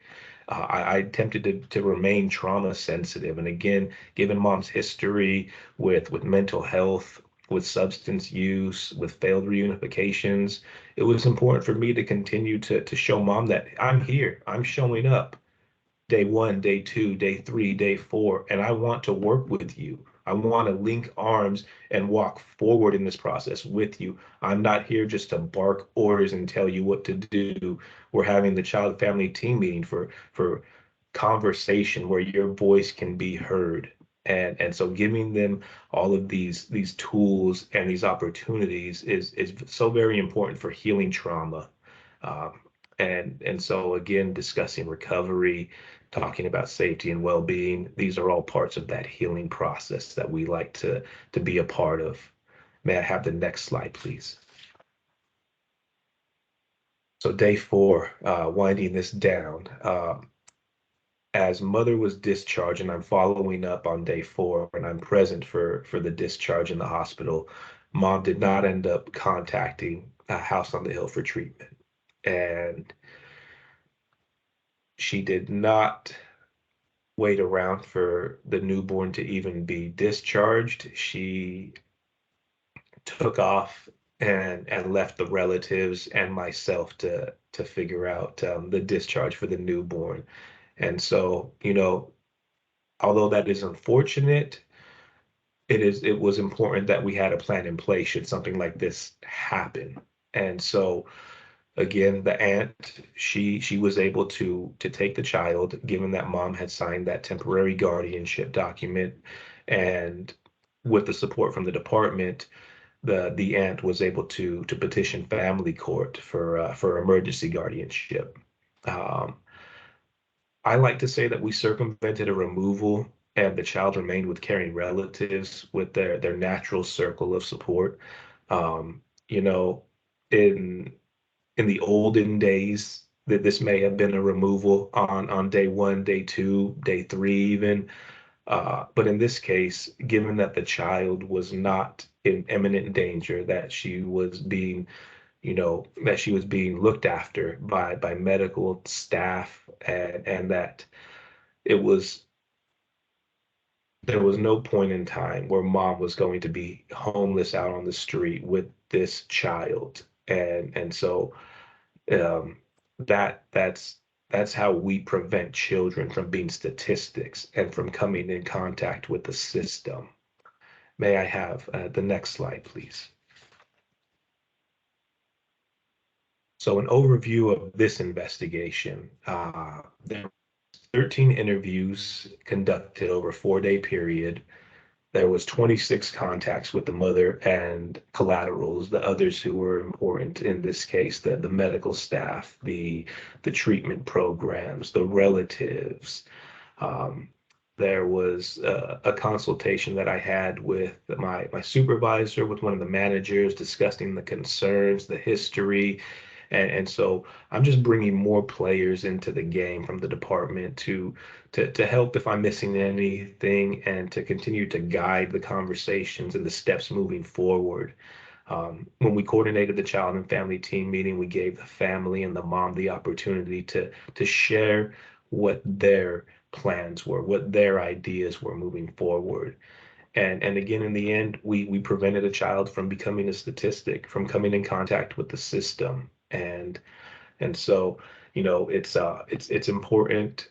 I attempted to remain trauma sensitive. And again, given mom's history with mental health, with substance use, with failed reunifications, it was important for me to continue to show mom that I'm here, I'm showing up. Day 1, day 2, day 3, day 4, and I want to work with you. I want to link arms and walk forward in this process with you. I'm not here just to bark orders and tell you what to do. We're having the child family team meeting for conversation where your voice can be heard. And so giving them all of these tools and these opportunities is so very important for healing trauma. Um, and so again, discussing recovery, talking about safety and well-being, these are all parts of that healing process that we like to be a part of. May I have the next slide, please? So day 4, winding this down. As mother was discharged, and I'm following up on day 4, and I'm present for the discharge in the hospital, mom did not end up contacting House on the Hill for treatment. And she did not wait around for the newborn to even be discharged. She took off and left the relatives and myself to figure out the discharge for the newborn. And so, although that is unfortunate, it was important that we had a plan in place should something like this happen. And so again, the aunt, she was able to take the child, given that mom had signed that temporary guardianship document, and with the support from the department, the aunt was able to petition family court for emergency guardianship. Um, I like to say that we circumvented a removal and the child remained with caring relatives with their natural circle of support. Um, you know, in in the olden days, that this may have been a removal on day 1, day 2, day 3 even. But in this case, given that the child was not in imminent danger, that she was being looked after by medical staff, and that it was there was no point in time where mom was going to be homeless out on the street with this child. And so um, that's how we prevent children from being statistics and from coming in contact with the system. May I have the next slide, please? So an overview of this investigation. There were 13 interviews conducted over a 4-day period. There was 26 contacts with the mother and collaterals, the others who were important in this case, the medical staff, the treatment programs, the relatives. Um, there was a consultation that I had with my supervisor, with one of the managers, discussing the concerns, the history. And so I'm just bringing more players into the game from the department to help if I'm missing anything, and to continue to guide the conversations and the steps moving forward. When we coordinated the child and family team meeting, we gave the family and the mom the opportunity to share what their plans were, what their ideas were moving forward. And again, in the end, we prevented a child from becoming a statistic, from coming in contact with the system. And so, it's important.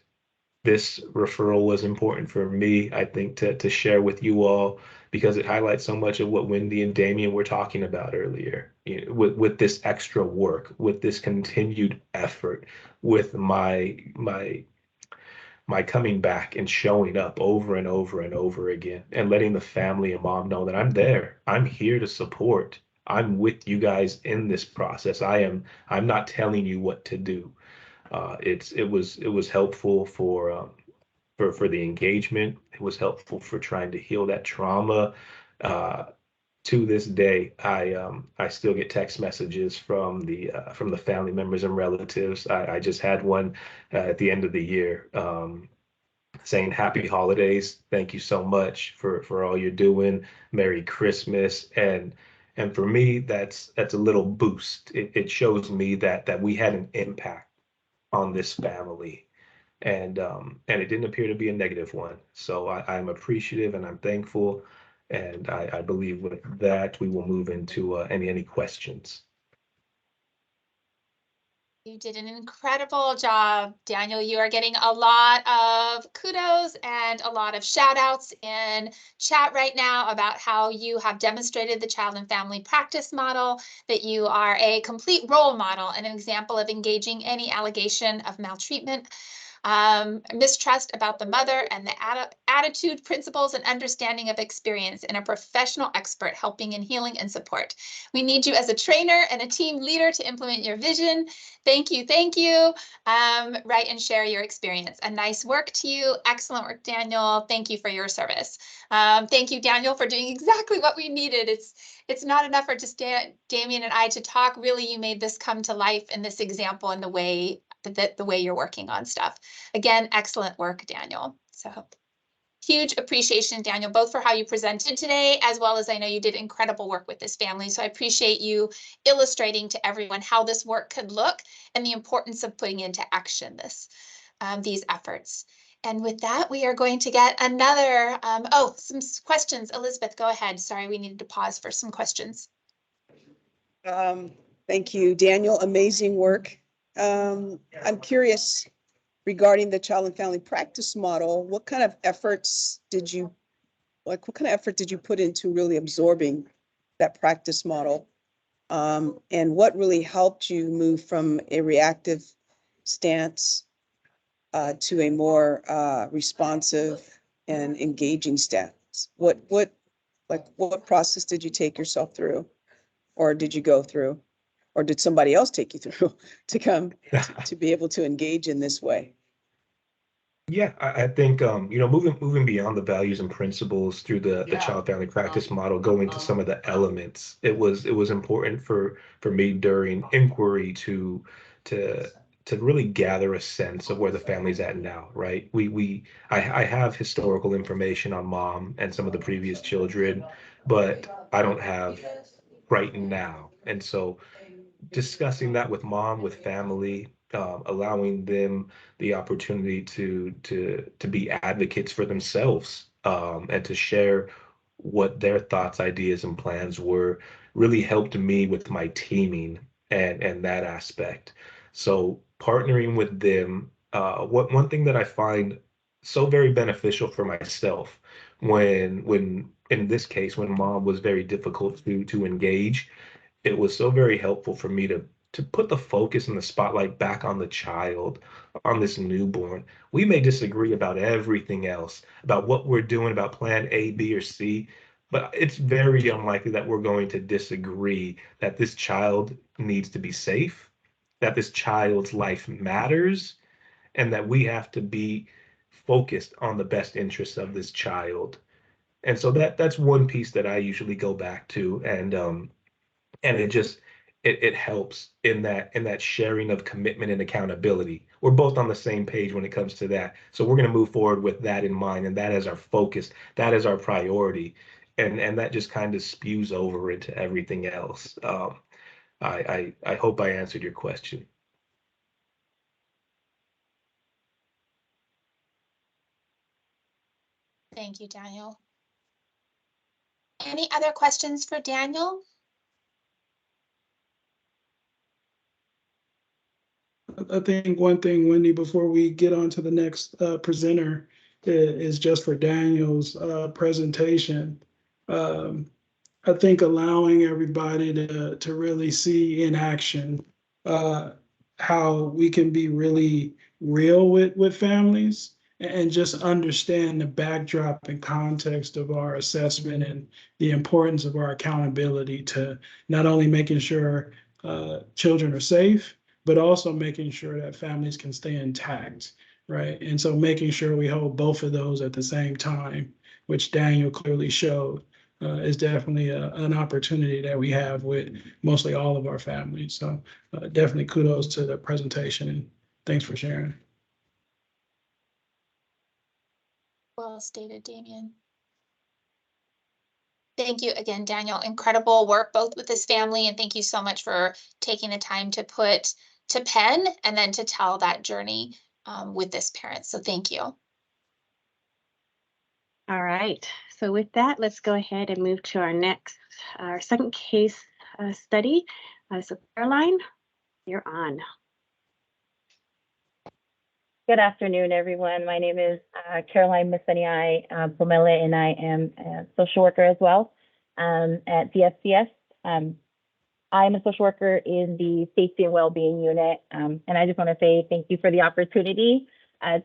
This referral was important for me, I think, to share with you all, because it highlights so much of what Wendy and Damien were talking about earlier. With this extra work, with this continued effort, with my coming back and showing up over and over and over again, and letting the family and mom know that I'm there. I'm here to support. I'm with you guys in this process. I'm not telling you what to do. It was helpful for the engagement. It was helpful for trying to heal that trauma. Uh, to this day, I still get text messages from the family members and relatives. I just had one at the end of the year, saying happy holidays. Thank you so much for all you're doing. Merry Christmas. And for me, that's a little boost. It shows me that we had an impact on this family, and it didn't appear to be a negative one. So I'm appreciative and I'm thankful, and I believe with that we will move into any questions.
You did an incredible job, Daniel. You are getting a lot of kudos and a lot of shout outs in chat right now about how you have demonstrated the child and family practice model, that you are a complete role model and an example of engaging any allegation of maltreatment. mistrust about the mother, and the attitude, principles, and understanding of experience, and a professional expert helping in healing and support. We need you as a trainer and a team leader to implement your vision. Thank you, thank you. Write and share your experience. A nice work to you. Excellent work, Daniel. Thank you for your service. Thank you, Daniel, for doing exactly what we needed. It's not enough for just Damien and I to talk. Really, you made this come to life in this example and the way you're working on stuff. Again, excellent work, Daniel. So huge appreciation, Daniel, both for how you presented today, as well as I know you did incredible work with this family. So I appreciate you illustrating to everyone how this work could look and the importance of putting into action these efforts. And with that, we are going to get another, some questions. Elizabeth, go ahead. Sorry, we needed to pause for some questions.
Thank you, Daniel. Amazing work. I'm curious regarding the child and family practice model. What kind of efforts did you, what kind of effort did you put into really absorbing that practice model? And what really helped you move from a reactive stance to a more responsive and engaging stance? What process did you take yourself through, or did you go through, or did somebody else take you through to come to be able to engage in this way?
Yeah, I think moving beyond the values and principles through the child family practice model, going to some of the elements. It was important for me during inquiry to really gather a sense of where the family's at now, right? I have historical information on mom and some of the previous children, but I don't have right now. And so discussing that with mom, with family, allowing them the opportunity to be advocates for themselves, and to share what their thoughts, ideas, and plans were, really helped me with my teaming and that aspect. So partnering with them, one thing that I find so very beneficial for myself, when in this case, when mom was very difficult to engage, it was so very helpful for me to put the focus and the spotlight back on the child, on this newborn. We may disagree about everything else, about what we're doing, about plan A, B, or C, but it's very unlikely that we're going to disagree that this child needs to be safe, that this child's life matters, and that we have to be focused on the best interests of this child. And so that's one piece that I usually go back to, and it helps in that sharing of commitment and accountability. We're both on the same page when it comes to that. So we're going to move forward with that in mind, and that is our focus, that is our priority, and that just kind of spews over into everything else. I hope I answered your question.
Thank you, Daniel. Any other questions for Daniel?
I think one thing, Wendy, before we get on to the next presenter, is just for Daniel's presentation. I think allowing everybody to really see in action how we can be really real with families and just understand the backdrop and context of our assessment and the importance of our accountability to not only making sure children are safe, but also making sure that families can stay intact, right? And so making sure we hold both of those at the same time, which Daniel clearly showed, is definitely an opportunity that we have with mostly all of our families. So definitely kudos to the presentation, and thanks for sharing.
Well stated, Damien. Thank you again, Daniel. Incredible work both with this family, and thank you so much for taking the time to put to pen and then to tell that journey with this parent. So thank you.
All right, so with that, let's go ahead and move to our second case study. So Caroline, you're on.
Good afternoon, everyone. My name is Caroline Messaniai Pomele, and I am a social worker as well at DFCS. I am a social worker in the safety and well-being unit, and I just want to say thank you for the opportunity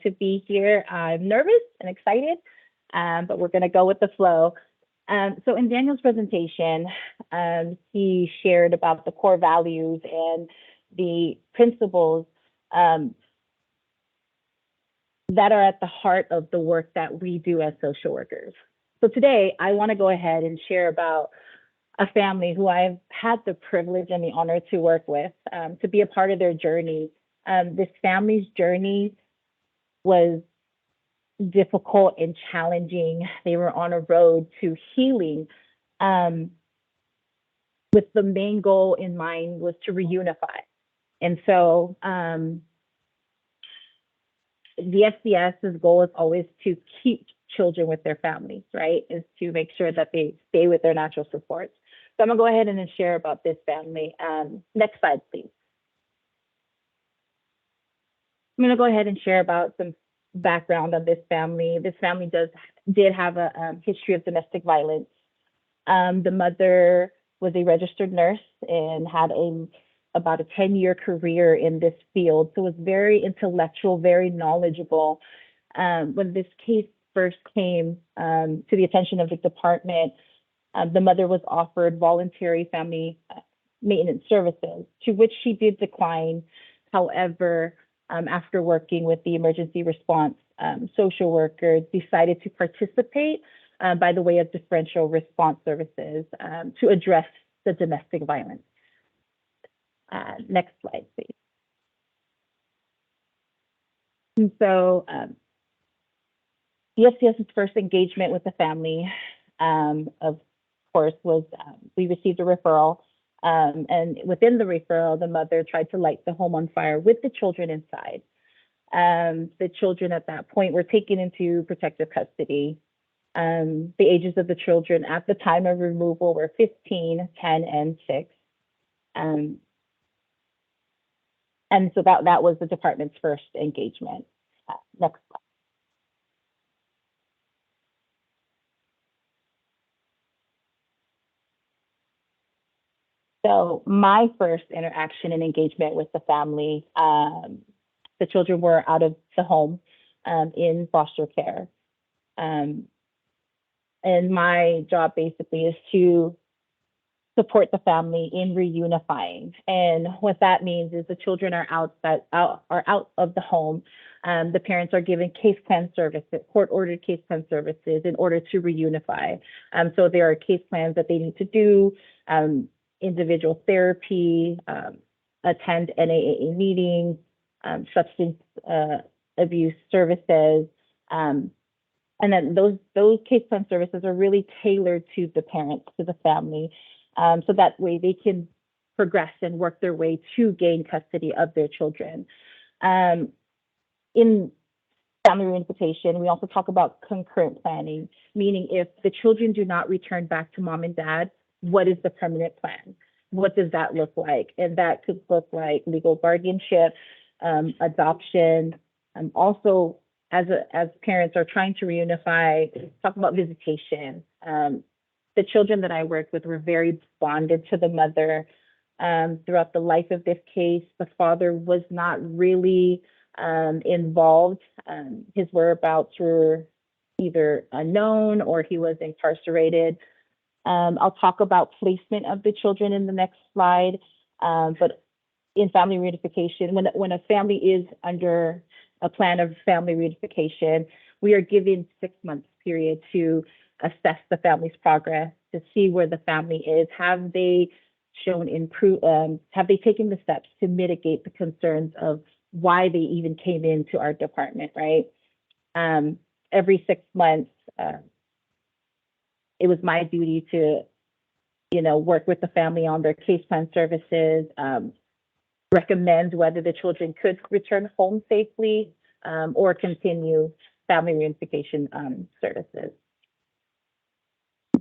to be here. I'm nervous and excited, but we're going to go with the flow. So in Daniel's presentation, he shared about the core values and the principles that are at the heart of the work that we do as social workers. So today, I want to go ahead and share about a family who I've had the privilege and the honor to work with, to be a part of their journey. This family's journey was difficult and challenging. They were on a road to healing, with the main goal in mind was to reunify. And so the DFCS's goal is always to keep children with their families, right? Is to make sure that they stay with their natural supports. So I'm gonna go ahead and share about this family. Next slide, please. I'm gonna go ahead and share about some background on this family. This family did have a history of domestic violence. The mother was a registered nurse and had about a 10-year career in this field. So was very intellectual, very knowledgeable. When this case first came to the attention of the department, the mother was offered voluntary family maintenance services, to which she did decline. However, after working with the emergency response social worker, decided to participate by the way of differential response services to address the domestic violence. Next slide, please. And so DFCS's first engagement with the family, of course, was we received a referral. And within the referral, the mother tried to light the home on fire with the children inside. The children at that point were taken into protective custody. The ages of the children at the time of removal were 15, 10, and 6. And so that was the department's first engagement. Next slide. So my first interaction and engagement with the family, the children were out of the home in foster care. And my job basically is to support the family in reunifying. And what that means is the children are out of the home. The parents are given case plan services, court-ordered case plan services in order to reunify. So there are case plans that they need to do, individual therapy, attend NAAA meetings, substance abuse services. And then those case plan services are really tailored to the parents, to the family. So that way they can progress and work their way to gain custody of their children. In family reunification, we also talk about concurrent planning, meaning if the children do not return back to mom and dad, what is the permanent plan? What does that look like? And that could look like legal guardianship, adoption. Also, as parents are trying to reunify, talk about visitation. The children that I worked with were very bonded to the mother. Throughout the life of this case, the father was not really involved. His whereabouts were either unknown or he was incarcerated. I'll talk about placement of the children in the next slide. But in family reunification, when a family is under a plan of family reunification, we are given 6 months period to assess the family's progress, to see where the family is. Have they shown have they taken the steps to mitigate the concerns of why they even came into our department, right? Every 6 months, it was my duty to, work with the family on their case plan services, recommend whether the children could return home safely or continue family reunification services.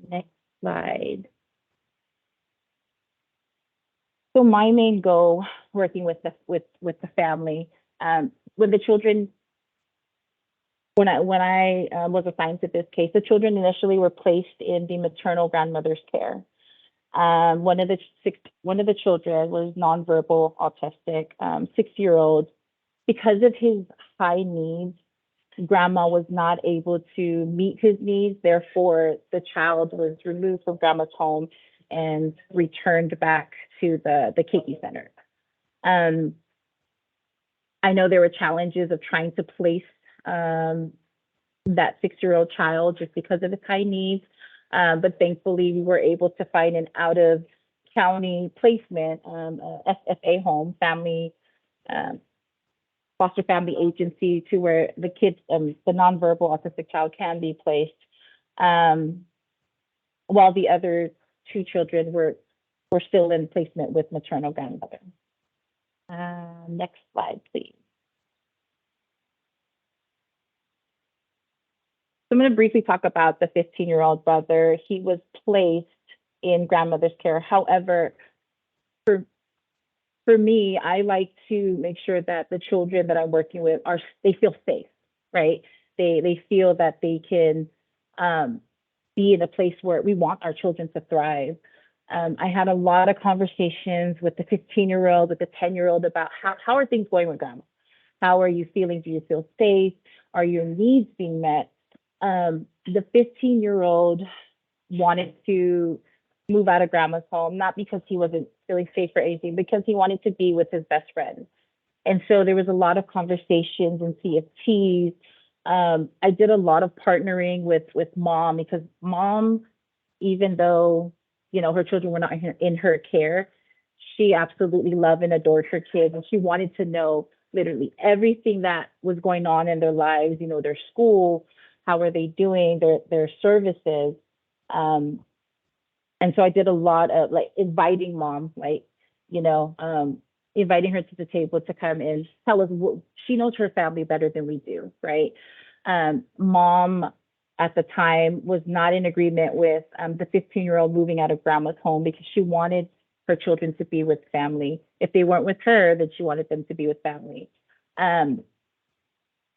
Next slide. So my main goal working with the family, when the children, when I was assigned to this case, the children initially were placed in the maternal grandmother's care. One of the children was nonverbal autistic, 6-year-old. because of his high needs, grandma was not able to meet his needs. Therefore, the child was removed from grandma's home and returned back to the Keiki Center. I know there were challenges of trying to place that 6-year-old child just because of his high needs. But thankfully, we were able to find an out of county placement, SFA home, family, foster family agency, to where the kids, the nonverbal autistic child can be placed, while the other 2 children were still in placement with maternal grandmother. Next slide, please. So I'm going to briefly talk about the 15-year-old brother. He was placed in grandmother's care. However, for me, I like to make sure that the children that I'm working with they feel safe, right? They feel that they can be in a place where we want our children to thrive. I had a lot of conversations with the 15-year-old, with the 10-year-old about how are things going with grandma? How are you feeling? Do you feel safe? Are your needs being met? The 15-year-old wanted to move out of grandma's home, not because he wasn't feeling safe or anything, because he wanted to be with his best friend. And so there was a lot of conversations and CFTs. I did a lot of partnering with mom, because mom, even though, you know, her children were not in her care, she absolutely loved and adored her kids. And she wanted to know literally everything that was going on in their lives, you know, their school, how are they doing, their services. And so I did a lot of like inviting mom, like, you know, inviting her to the table to come and tell us what she knows her family better than we do, right? Mom at the time was not in agreement with the 15-year-old moving out of grandma's home, because she wanted her children to be with family. If they weren't with her, then she wanted them to be with family. The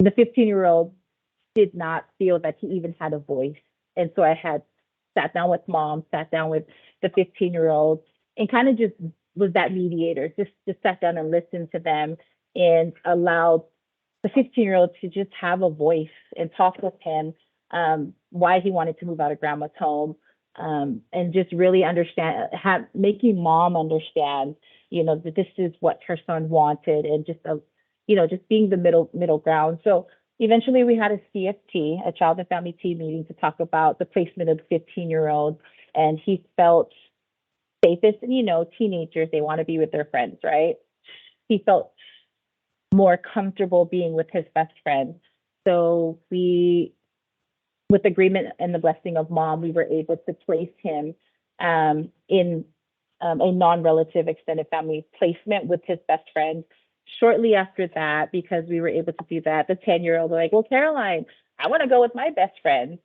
15-year-old did not feel that he even had a voice. And so I had sat down with mom, sat down with the 15-year-old, and kind of just was that mediator, just sat down and listened to them and allowed the 15-year-old to just have a voice and talk with him why he wanted to move out of grandma's home, and just really understand, making mom understand, you know, that this is what her son wanted, and just you know, just being the middle ground. So eventually we had a CFT, a child and family team meeting, to talk about the placement of the 15-year-old, and he felt safest. And, you know, teenagers, they want to be with their friends, right? He felt more comfortable being with his best friend. So we, with agreement and the blessing of mom, we were able to place him in a non-relative extended family placement with his best friend. Shortly after that, because we were able to do that, the 10-year-old was like, well, Caroline, I want to go with my best friend.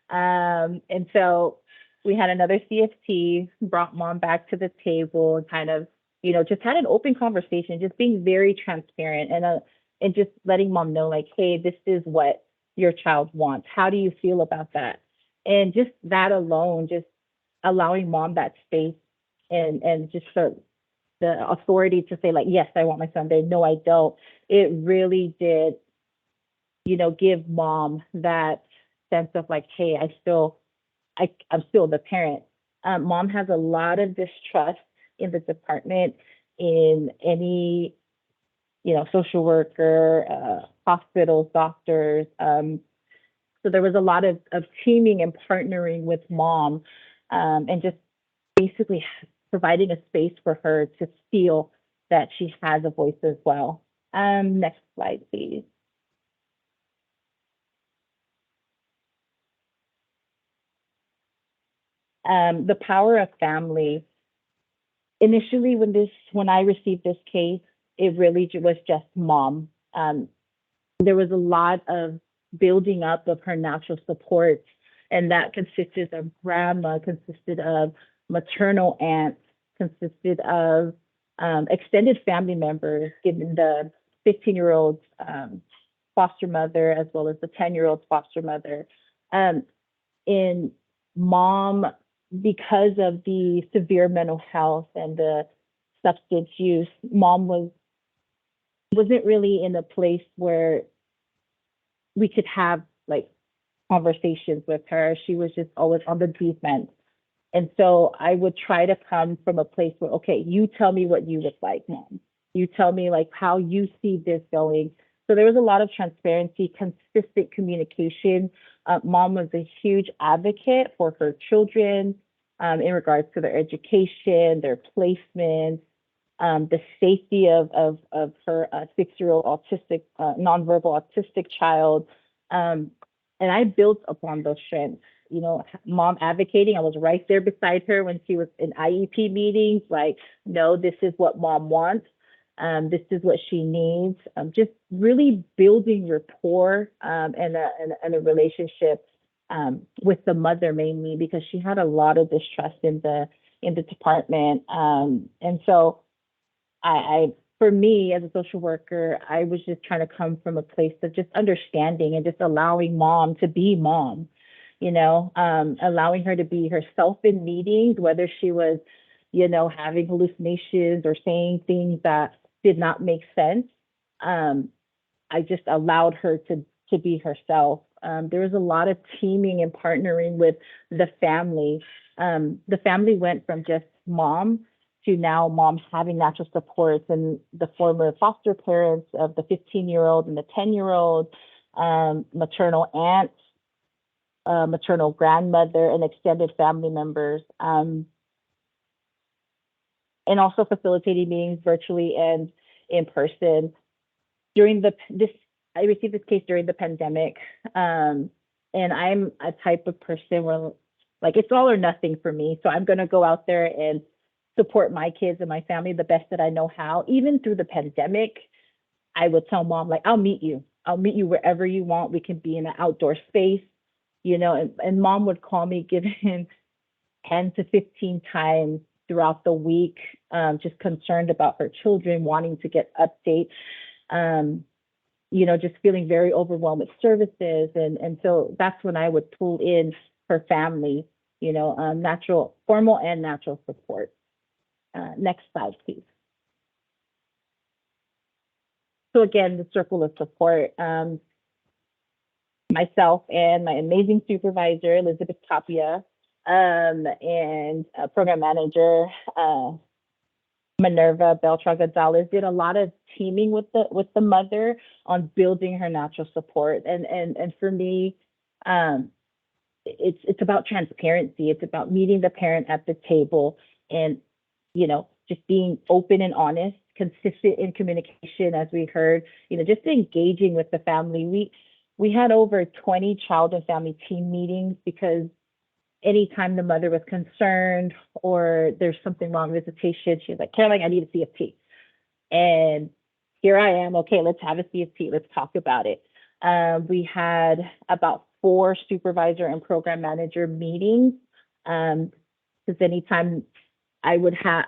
And so we had another CFT, brought mom back to the table, and kind of, you know, just had an open conversation, just being very transparent, and just letting mom know, like, hey, this is what your child wants. How do you feel about that? And just that alone, just allowing mom that space and just the authority to say, like, yes, I want my son there. No, I don't. It really did, you know, give mom that sense of like, hey, I'm still the parent. Mom has a lot of distrust in the department, in any, you know, social worker, hospitals, doctors. So there was a lot of teaming and partnering with mom, and just basically providing a space for her to feel that she has a voice as well. Next slide, please. The power of family. Initially, when I received this case, it really was just mom. There was a lot of building up of her natural support, and that consisted of grandma, consisted of maternal aunts, consisted of extended family members, given the 15-year-old's foster mother, as well as the 10-year-old's foster mother. In mom, because of the severe mental health and the substance use, mom was wasn't really in a place where we could have like conversations with her. She was just always on the defense. And so I would try to come from a place where, okay, you tell me what you would like, mom. You tell me like how you see this going. So there was a lot of transparency, consistent communication. Mom was a huge advocate for her children in regards to their education, their placement, the safety of her 6-year-old autistic, nonverbal autistic child. And I built upon those strengths. You know, mom advocating. I was right there beside her when she was in IEP meetings. Like, no, this is what mom wants. This is what she needs. Just really building rapport and a relationship with the mother mainly, because she had a lot of distrust in the department. And so I for me as a social worker, I was just trying to come from a place of just understanding and just allowing mom to be mom, you know, allowing her to be herself in meetings, whether she was, you know, having hallucinations or saying things that did not make sense. I just allowed her to be herself. There was a lot of teaming and partnering with the family. The family went from just mom to now mom having natural supports and the former foster parents of the 15-year-old and the 10-year-old, maternal aunt, maternal grandmother, and extended family members, and also facilitating meetings virtually and in person. During I received this case during the pandemic, and I'm a type of person where like it's all or nothing for me. So I'm gonna go out there and support my kids and my family the best that I know how. Even through the pandemic, I would tell mom, like, I'll meet you wherever you want. We can be in an outdoor space, you know, and mom would call me given 10 to 15 times throughout the week, just concerned about her children, wanting to get updates, you know, just feeling very overwhelmed with services. And so that's when I would pull in her family, you know, formal and natural support. Next slide, please. So again, the circle of support. Myself and my amazing supervisor, Elizabeth Tapia, and program manager, Minerva Beltra Gonzalez, did a lot of teaming with the mother on building her natural support. And for me, it's about transparency. It's about meeting the parent at the table and, you know, just being open and honest, consistent in communication, as we heard, you know, just engaging with the family. We had over 20 child and family team meetings, because anytime the mother was concerned or there's something wrong with visitation, she's like, Caroline, I need a CFT. And here I am, okay, let's have a CFT, let's talk about it. We had about 4 supervisor and program manager meetings, because anytime I would have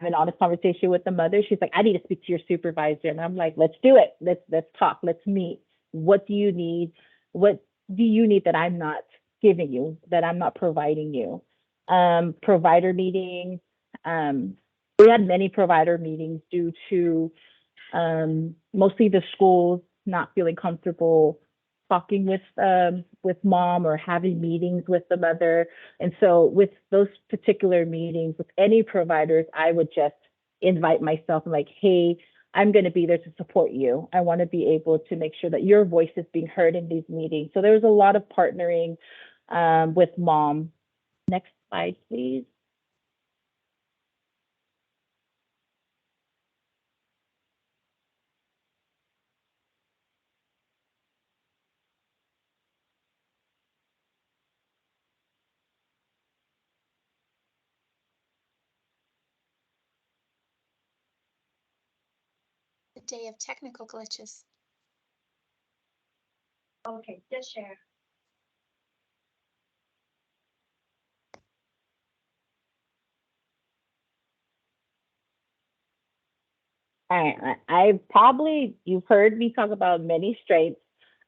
an honest conversation with the mother, she's like, I need to speak to your supervisor. And I'm like, let's do it. Let's talk. Let's meet. What do you need? What do you need that I'm not giving you, that I'm not providing you? Provider meetings. We had many provider meetings due to mostly the schools not feeling comfortable talking with mom or having meetings with the mother. And so with those particular meetings with any providers, I would just invite myself and like, hey, I'm going to be there to support you. I want to be able to make sure that your voice is being heard in these meetings. So there was a lot of partnering with mom. Next slide, please.
The day of technical glitches.
Okay, just share.
I probably, you've heard me talk about many strengths,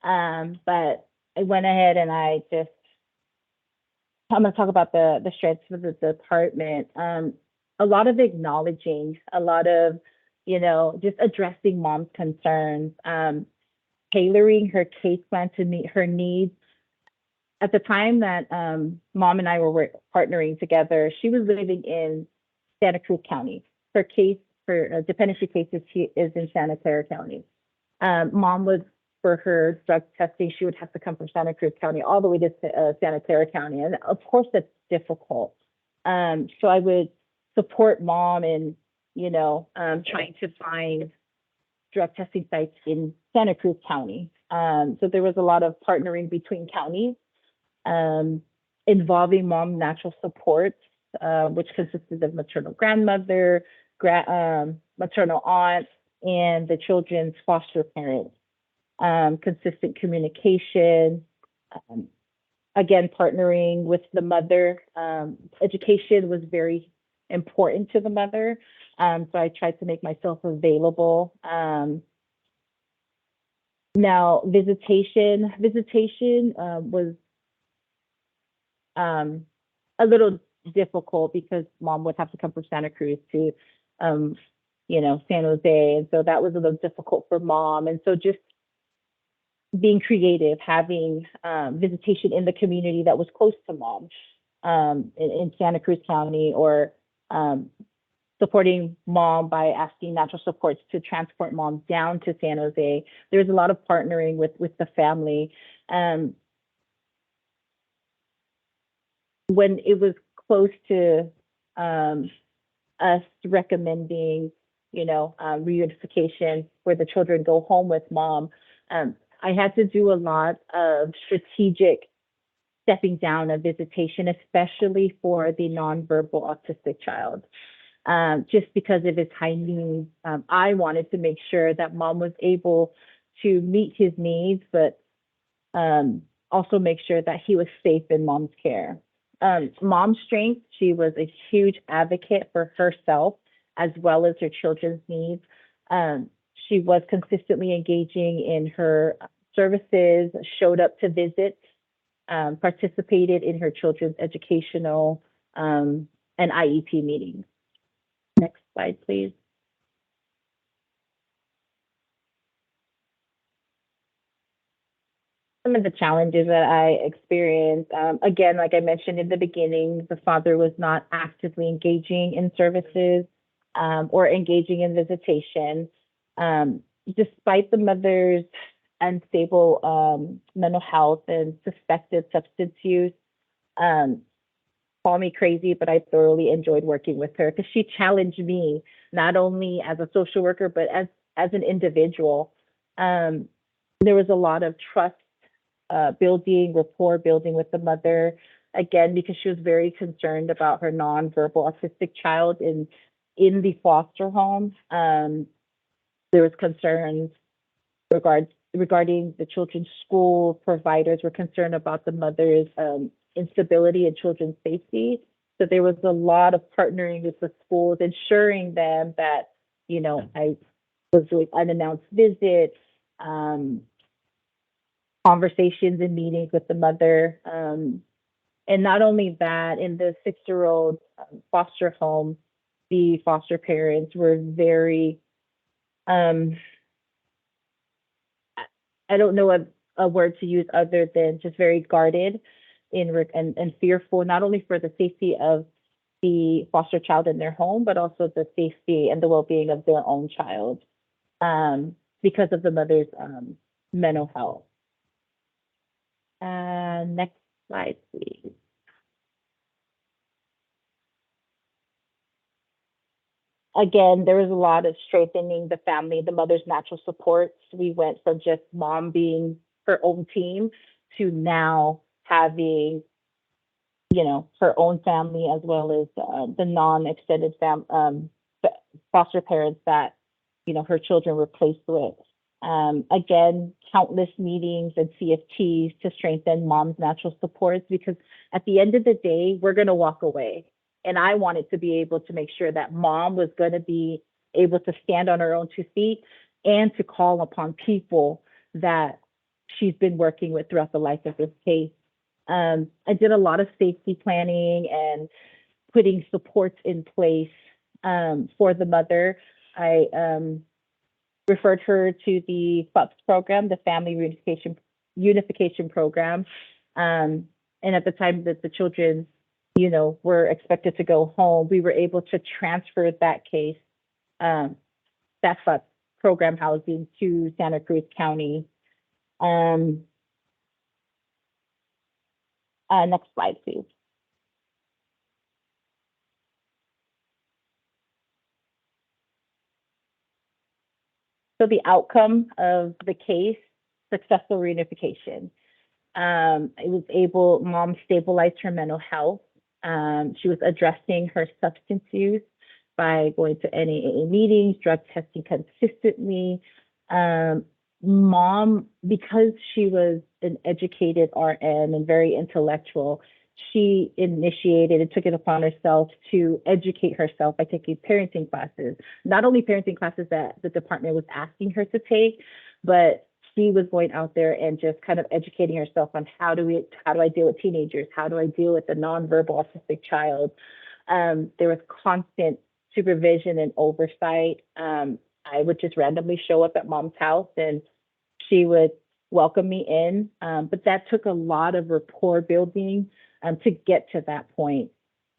but I went ahead and I'm going to talk about the strengths for the department. A lot of acknowledging, a lot of just addressing mom's concerns, tailoring her case plan to meet her needs. At the time that mom and I were partnering together, she was living in Santa Cruz County. Her case for dependency cases is in Santa Clara County. Mom was, for her drug testing, she would have to come from Santa Cruz County all the way to Santa Clara County. And of course, that's difficult. So I would support mom in, trying to find drug testing sites in Santa Cruz County. So there was a lot of partnering between counties, involving mom natural supports, which consisted of maternal grandmother, maternal aunt, and the children's foster parents. Consistent communication, again, partnering with the mother. Education was very important to the mother, so I tried to make myself available. Now, visitation was a little difficult because mom would have to come from Santa Cruz to, San Jose, and so that was a little difficult for mom. And so just being creative, having visitation in the community that was close to mom, in Santa Cruz County, or supporting mom by asking natural supports to transport mom down to San Jose. There's a lot of partnering with the family. When it was close to us recommending, reunification where the children go home with mom, I had to do a lot of strategic stepping down of visitation, especially for the nonverbal autistic child. Just because of his high needs, I wanted to make sure that mom was able to meet his needs, but also make sure that he was safe in mom's care. Mom's strength, she was a huge advocate for herself as well as her children's needs. She was consistently engaging in her services, showed up to visit, participated in her children's educational and IEP meetings. Next slide, please. Some of the challenges that I experienced, again, like I mentioned in the beginning, the father was not actively engaging in services or engaging in visitation. Despite the mother's unstable mental health and suspected substance use, call me crazy, but I thoroughly enjoyed working with her because she challenged me not only as a social worker, but as an individual. There was a lot of trust building, rapport building with the mother, again, because she was very concerned about her nonverbal autistic child in the foster home. There was concerns regarding the children's school. Providers were concerned about the mother's instability and children's safety. So there was a lot of partnering with the schools, ensuring them that, I was doing unannounced visits, conversations and meetings with the mother. And not only that, in the 6-year-old foster home, the foster parents were very, I don't know a word to use other than just very guarded and fearful, not only for the safety of the foster child in their home, but also the safety and the well-being of their own child, because of the mother's mental health. Next slide, please. Again, there was a lot of strengthening the family, the mother's natural supports. We went from just mom being her own team to now having, her own family, as well as the non-extended foster parents that, her children were placed with. Again, countless meetings and CFTs to strengthen mom's natural supports, because at the end of the day, we're going to walk away. And I wanted to be able to make sure that mom was going to be able to stand on her own 2 feet and to call upon people that she's been working with throughout the life of this case. I did a lot of safety planning and putting supports in place for the mother. I referred her to the FUPS program, the Family Unification Program. And at the time that the children, were expected to go home, we were able to transfer that case, that FUPS program housing to Santa Cruz County. Next slide, please. So the outcome of the case, successful reunification. Mom stabilized her mental health. She was addressing her substance use by going to NAA meetings, drug testing consistently. Mom, because she was an educated RN and very intellectual, she initiated and took it upon herself to educate herself by taking parenting classes. Not only parenting classes that the department was asking her to take, but she was going out there and just kind of educating herself on how do I deal with teenagers? How do I deal with a nonverbal autistic child? There was constant supervision and oversight. I would just randomly show up at Mom's house and she would welcome me in. But that took a lot of rapport building to get to that point.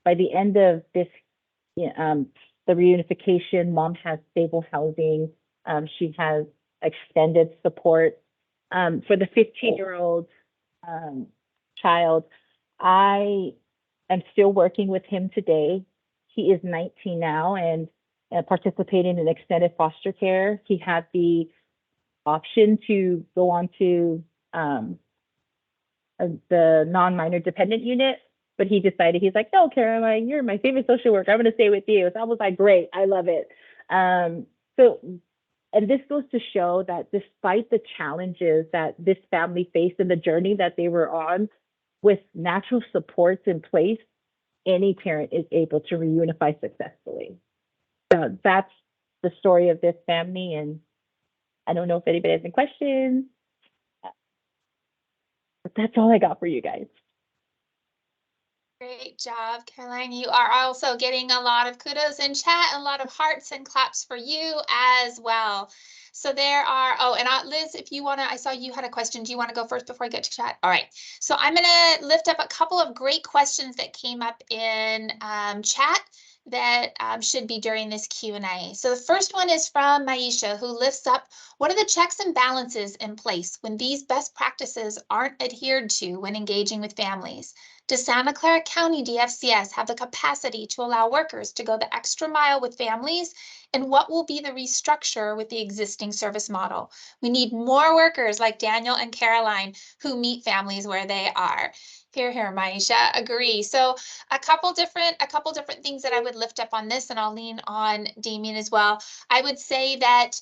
By the end of this, the reunification, Mom has stable housing. She has extended support. For the 15-year-old child, I am still working with him today. He is 19 now and participating in extended foster care. He had the option to go on to the non-minor dependent unit, but he decided, he's like, no, Caroline, you're my favorite social worker. I'm going to stay with you. So I was like, great, I love it. And this goes to show that despite the challenges that this family faced and the journey that they were on, with natural supports in place, any parent is able to reunify successfully. So that's the story of this family. And I don't know if anybody has any questions, but that's all I got for you guys.
Great job, Caroline. You are also getting a lot of kudos in chat, a lot of hearts and claps for you as well. So there are, Liz, if you want to, I saw you had a question. Do you want to go first before I get to chat? All right. So I'm going to lift up a couple of great questions that came up in chat that should be during this Q&A. So the first one is from Maisha, who lifts up, what are the checks and balances in place when these best practices aren't adhered to when engaging with families? Does Santa Clara County DFCS have the capacity to allow workers to go the extra mile with families? And what will be the restructure with the existing service model? We need more workers like Daniel and Caroline who meet families where they are. Here, Maisha, agree. So a couple different things that I would lift up on this, and I'll lean on Damien as well. I would say that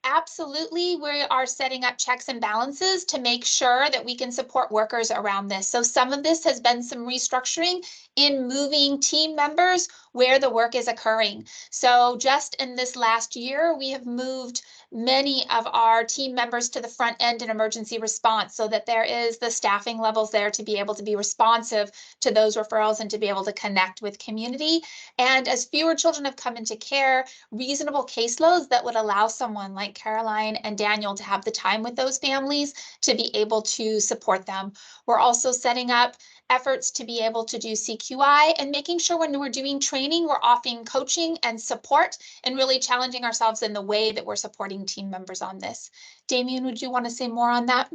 absolutely, we are setting up checks and balances to make sure that we can support workers around this. So some of this has been some restructuring in moving team members where the work is occurring. So just in this last year, we have moved many of our team members to the front end in emergency response so that there is the staffing levels there to be able to be responsive to those referrals and to be able to connect with community. And as fewer children have come into care, reasonable caseloads that would allow someone like Caroline and Daniel to have the time with those families to be able to support them. We're also setting up efforts to be able to do CQI and making sure when we're doing training, we're offering coaching and support and really challenging ourselves in the way that we're supporting team members on this. Damien, would you want to say more on that?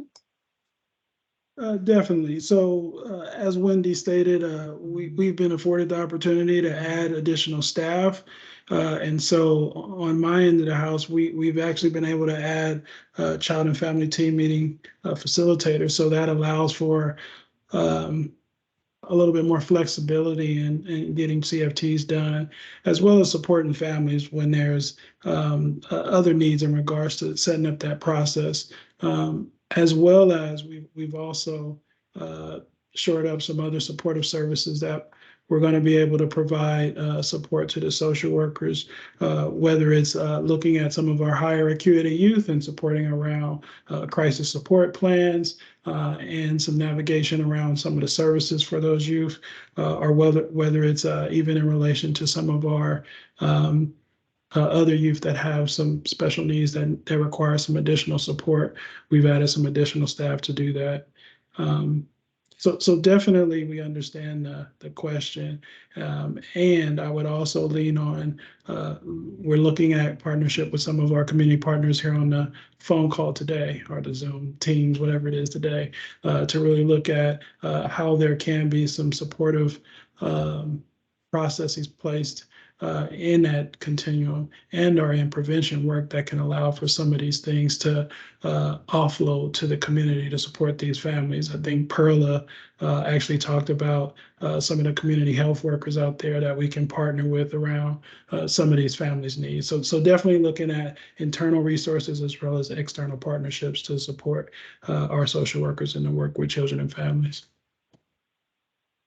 Definitely. So as Wendy stated, we've been afforded the opportunity to add additional staff. And so on my end of the house, we've actually been able to add child and family team meeting facilitators. So that allows for a little bit more flexibility in getting CFTs done, as well as supporting families when there's other needs in regards to setting up that process. As well as we've also shored up some other supportive services that we're going to be able to provide support to the social workers, whether it's looking at some of our higher acuity youth and supporting around crisis support plans and some navigation around some of the services for those youth, or whether it's even in relation to some of our other youth that have some special needs that require some additional support. We've added some additional staff to do that. So definitely we understand the question. And I would also lean on, we're looking at partnership with some of our community partners here on the phone call today, or the Zoom, Teams, whatever it is today, to really look at how there can be some supportive processes placed in that continuum and are in prevention work that can allow for some of these things to offload to the community to support these families. I think Perla actually talked about some of the community health workers out there that we can partner with around some of these families' needs. So definitely looking at internal resources as well as external partnerships to support our social workers in the work with children and families.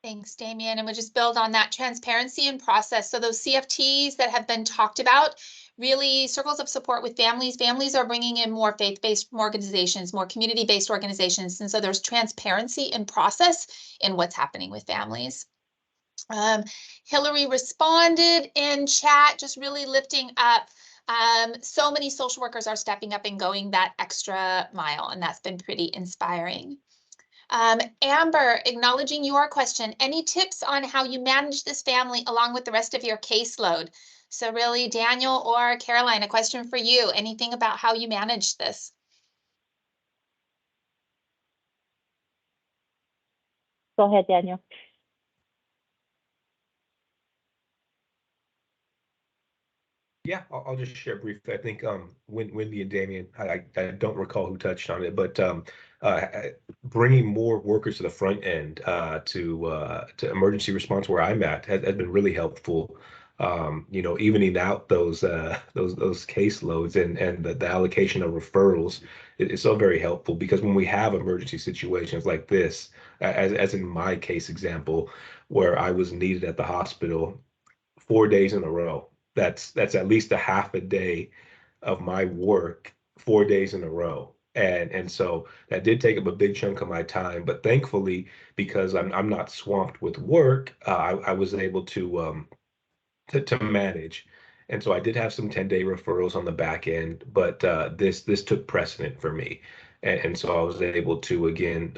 Thanks, Damien. And we'll just build on that transparency and process. So those CFTs that have been talked about, really circles of support with families. Families are bringing in more faith-based organizations, more community-based organizations. And so there's transparency and process in what's happening with families. Hillary responded in chat, just really lifting up. So many social workers are stepping up and going that extra mile, and that's been pretty inspiring. Amber, acknowledging your question, any tips on how you manage this family along with the rest of your caseload? So really, Daniel or Caroline, a question for you. Anything about how you manage this?
Go ahead, Daniel.
Yeah, I'll just share briefly. I think Wendy and Damien, I don't recall who touched on it, but bringing more workers to the front end to emergency response where I'm at has been really helpful. Evening out those caseloads and the allocation of referrals is so very helpful, because when we have emergency situations like this, as in my case example, where I was needed at the hospital 4 days in a row. That's at least a half a day of my work, 4 days in a row. And so that did take up a big chunk of my time. But thankfully, because I'm not swamped with work, I was able to manage. And so I did have some 10-day referrals on the back end, but this took precedent for me. And so I was able to, again,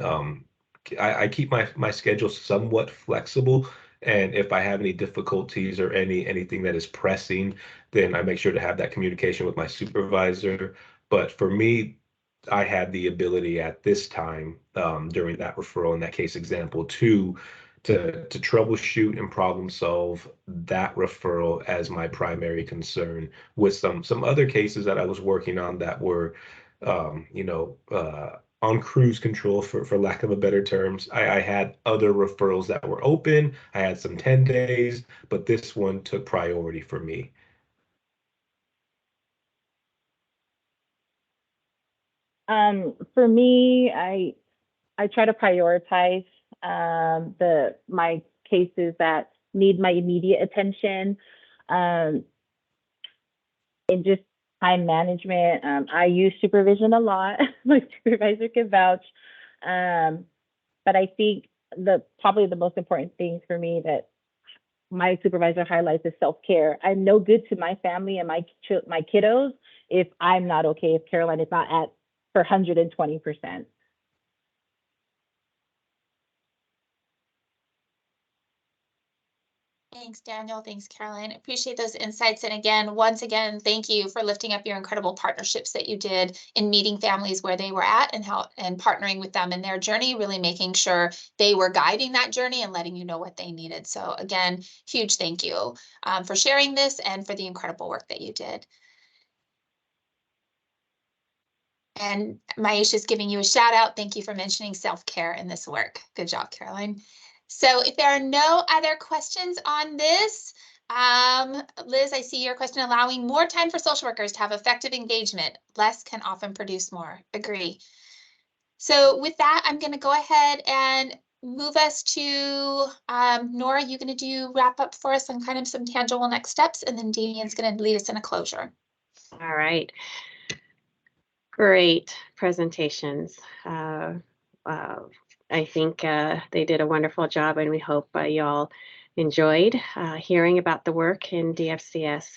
I keep my schedule somewhat flexible. And if I have any difficulties or anything that is pressing, then I make sure to have that communication with my supervisor. But for me, I had the ability at this time, during that referral in that case example, to troubleshoot and problem solve that referral as my primary concern, with some other cases that I was working on that were on cruise control, for lack of a better terms. I had other referrals that were open. I had some 10 days, but this one took priority for me.
For me, I try to prioritize my cases that need my immediate attention, and just time management. I use supervision a lot. My supervisor can vouch. But I think probably the most important thing for me that my supervisor highlights is self-care. I'm no good to my family and my kiddos if I'm not okay, if Caroline is not at her 120%.
Thanks, Daniel. Thanks, Caroline. Appreciate those insights. And again, once again, thank you for lifting up your incredible partnerships that you did in meeting families where they were at, and partnering with them in their journey, really making sure they were guiding that journey and letting you know what they needed. So again, huge thank you for sharing this and for the incredible work that you did. And Maisha's giving you a shout out. Thank you for mentioning self-care in this work. Good job, Caroline. So if there are no other questions on this, Liz, I see your question, allowing more time for social workers to have effective engagement. Less can often produce more. Agree. So with that, I'm going to go ahead and move us to Nora. You're going to wrap up for us on kind of some tangible next steps, and then Damien's going to lead us in a closure.
All right. Great presentations. I think they did a wonderful job, and we hope y'all enjoyed hearing about the work in DFCS.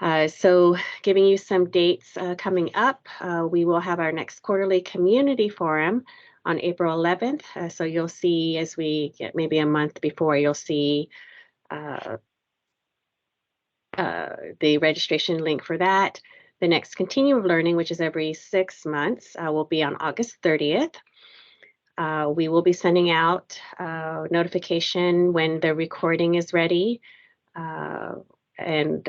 So giving you some dates coming up, we will have our next quarterly community forum on April 11th. So you'll see, as we get maybe a month before, you'll see the registration link for that. The next Continuum of Learning, which is every 6 months, will be on August 30th. We will be sending out notification when the recording is ready, and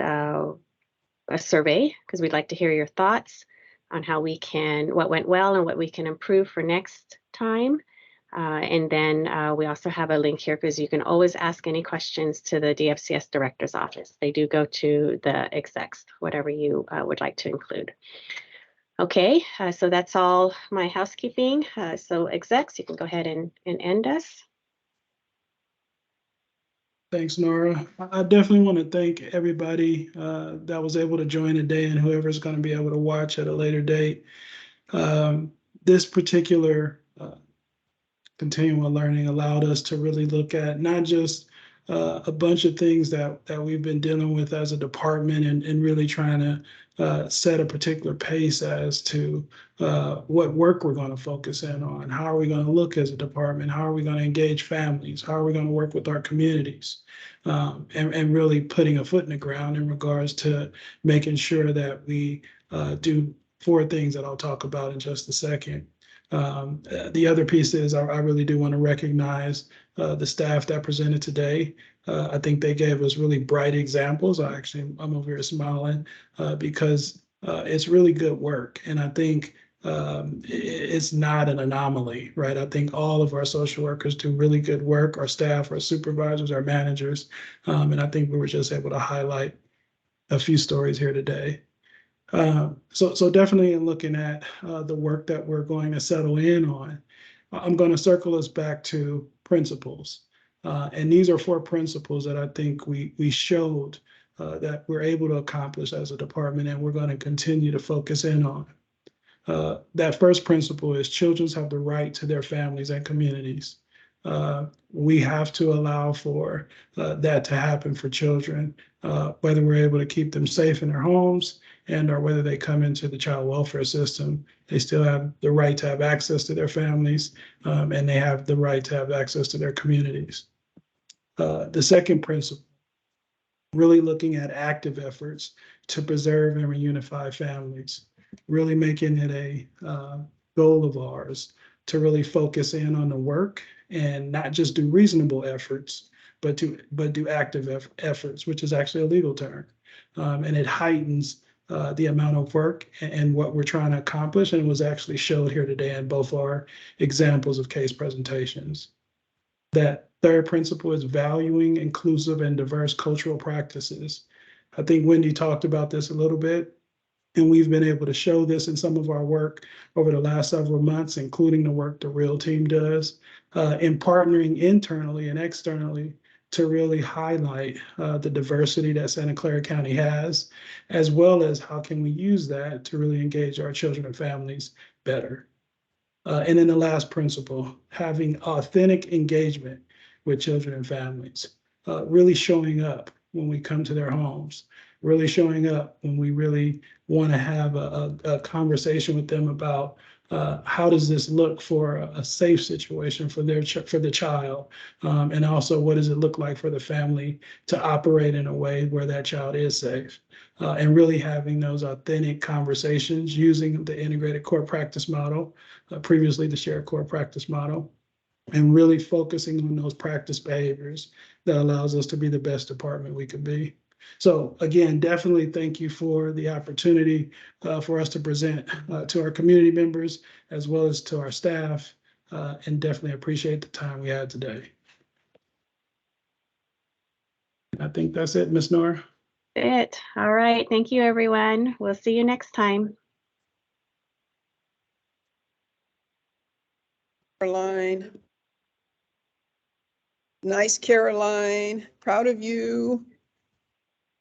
a survey, because we'd like to hear your thoughts on how we can, what went well and what we can improve for next time. And then we also have a link here because you can always ask any questions to the DFCS director's office. They do go to the execs, whatever you would like to include. Okay, so that's all my housekeeping. So execs, you can go ahead and end us.
Thanks, Nora. I definitely want to thank everybody that was able to join today and whoever's going to be able to watch at a later date. This particular continuum of learning allowed us to really look at not just a bunch of things that we've been dealing with as a department and really trying to set a particular pace as to what work we're going to focus in on. How are we going to look as a department? How are we going to engage families? How are we going to work with our communities? And really putting a foot in the ground in regards to making sure that we do 4 things that I'll talk about in just a second. The other piece is I really do want to recognize the staff that presented today. I think they gave us really bright examples. I'm over here smiling because it's really good work. And I think it's not an anomaly, right? I think all of our social workers do really good work, our staff, our supervisors, our managers. And I think we were just able to highlight a few stories here today. So definitely in looking at the work that we're going to settle in on, I'm going to circle us back to principles. And these are 4 principles that I think we showed that we're able to accomplish as a department, and we're going to continue to focus in on. That first principle is children have the right to their families and communities. We have to allow for that to happen for children, whether we're able to keep them safe in their homes and or whether they come into the child welfare system. They still have the right to have access to their families, and they have the right to have access to their communities. The second principle, really looking at active efforts to preserve and reunify families, really making it a goal of ours to really focus in on the work and not just do reasonable efforts, but do active efforts, which is actually a legal term. And it heightens the amount of work and what we're trying to accomplish. And it was actually showed here today in both our examples of case presentations. That third principle is valuing inclusive and diverse cultural practices. I think Wendy talked about this a little bit, and we've been able to show this in some of our work over the last several months, including the work the REAL team does in partnering internally and externally to really highlight the diversity that Santa Clara County has, as well as how can we use that to really engage our children and families better. And then the last principle, having authentic engagement with children and families, really showing up when we come to their homes, really showing up when we really want to have a conversation with them about how does this look for a safe situation for the child, and also what does it look like for the family to operate in a way where that child is safe, and really having those authentic conversations using the integrated core practice model, previously the shared core practice model, and really focusing on those practice behaviors that allows us to be the best department we could be. So again, definitely thank you for the opportunity for us to present to our community members as well as to our staff, and definitely appreciate the time we had today. I think that's it, Ms. Nora.
It. All right. Thank you, everyone. We'll see you next time.
Caroline. Nice, Caroline. Proud of you.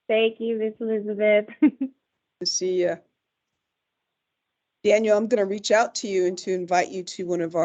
Thank you, Miss Elizabeth.
To see you. Daniel, I'm going to reach out to you and to invite you to one of our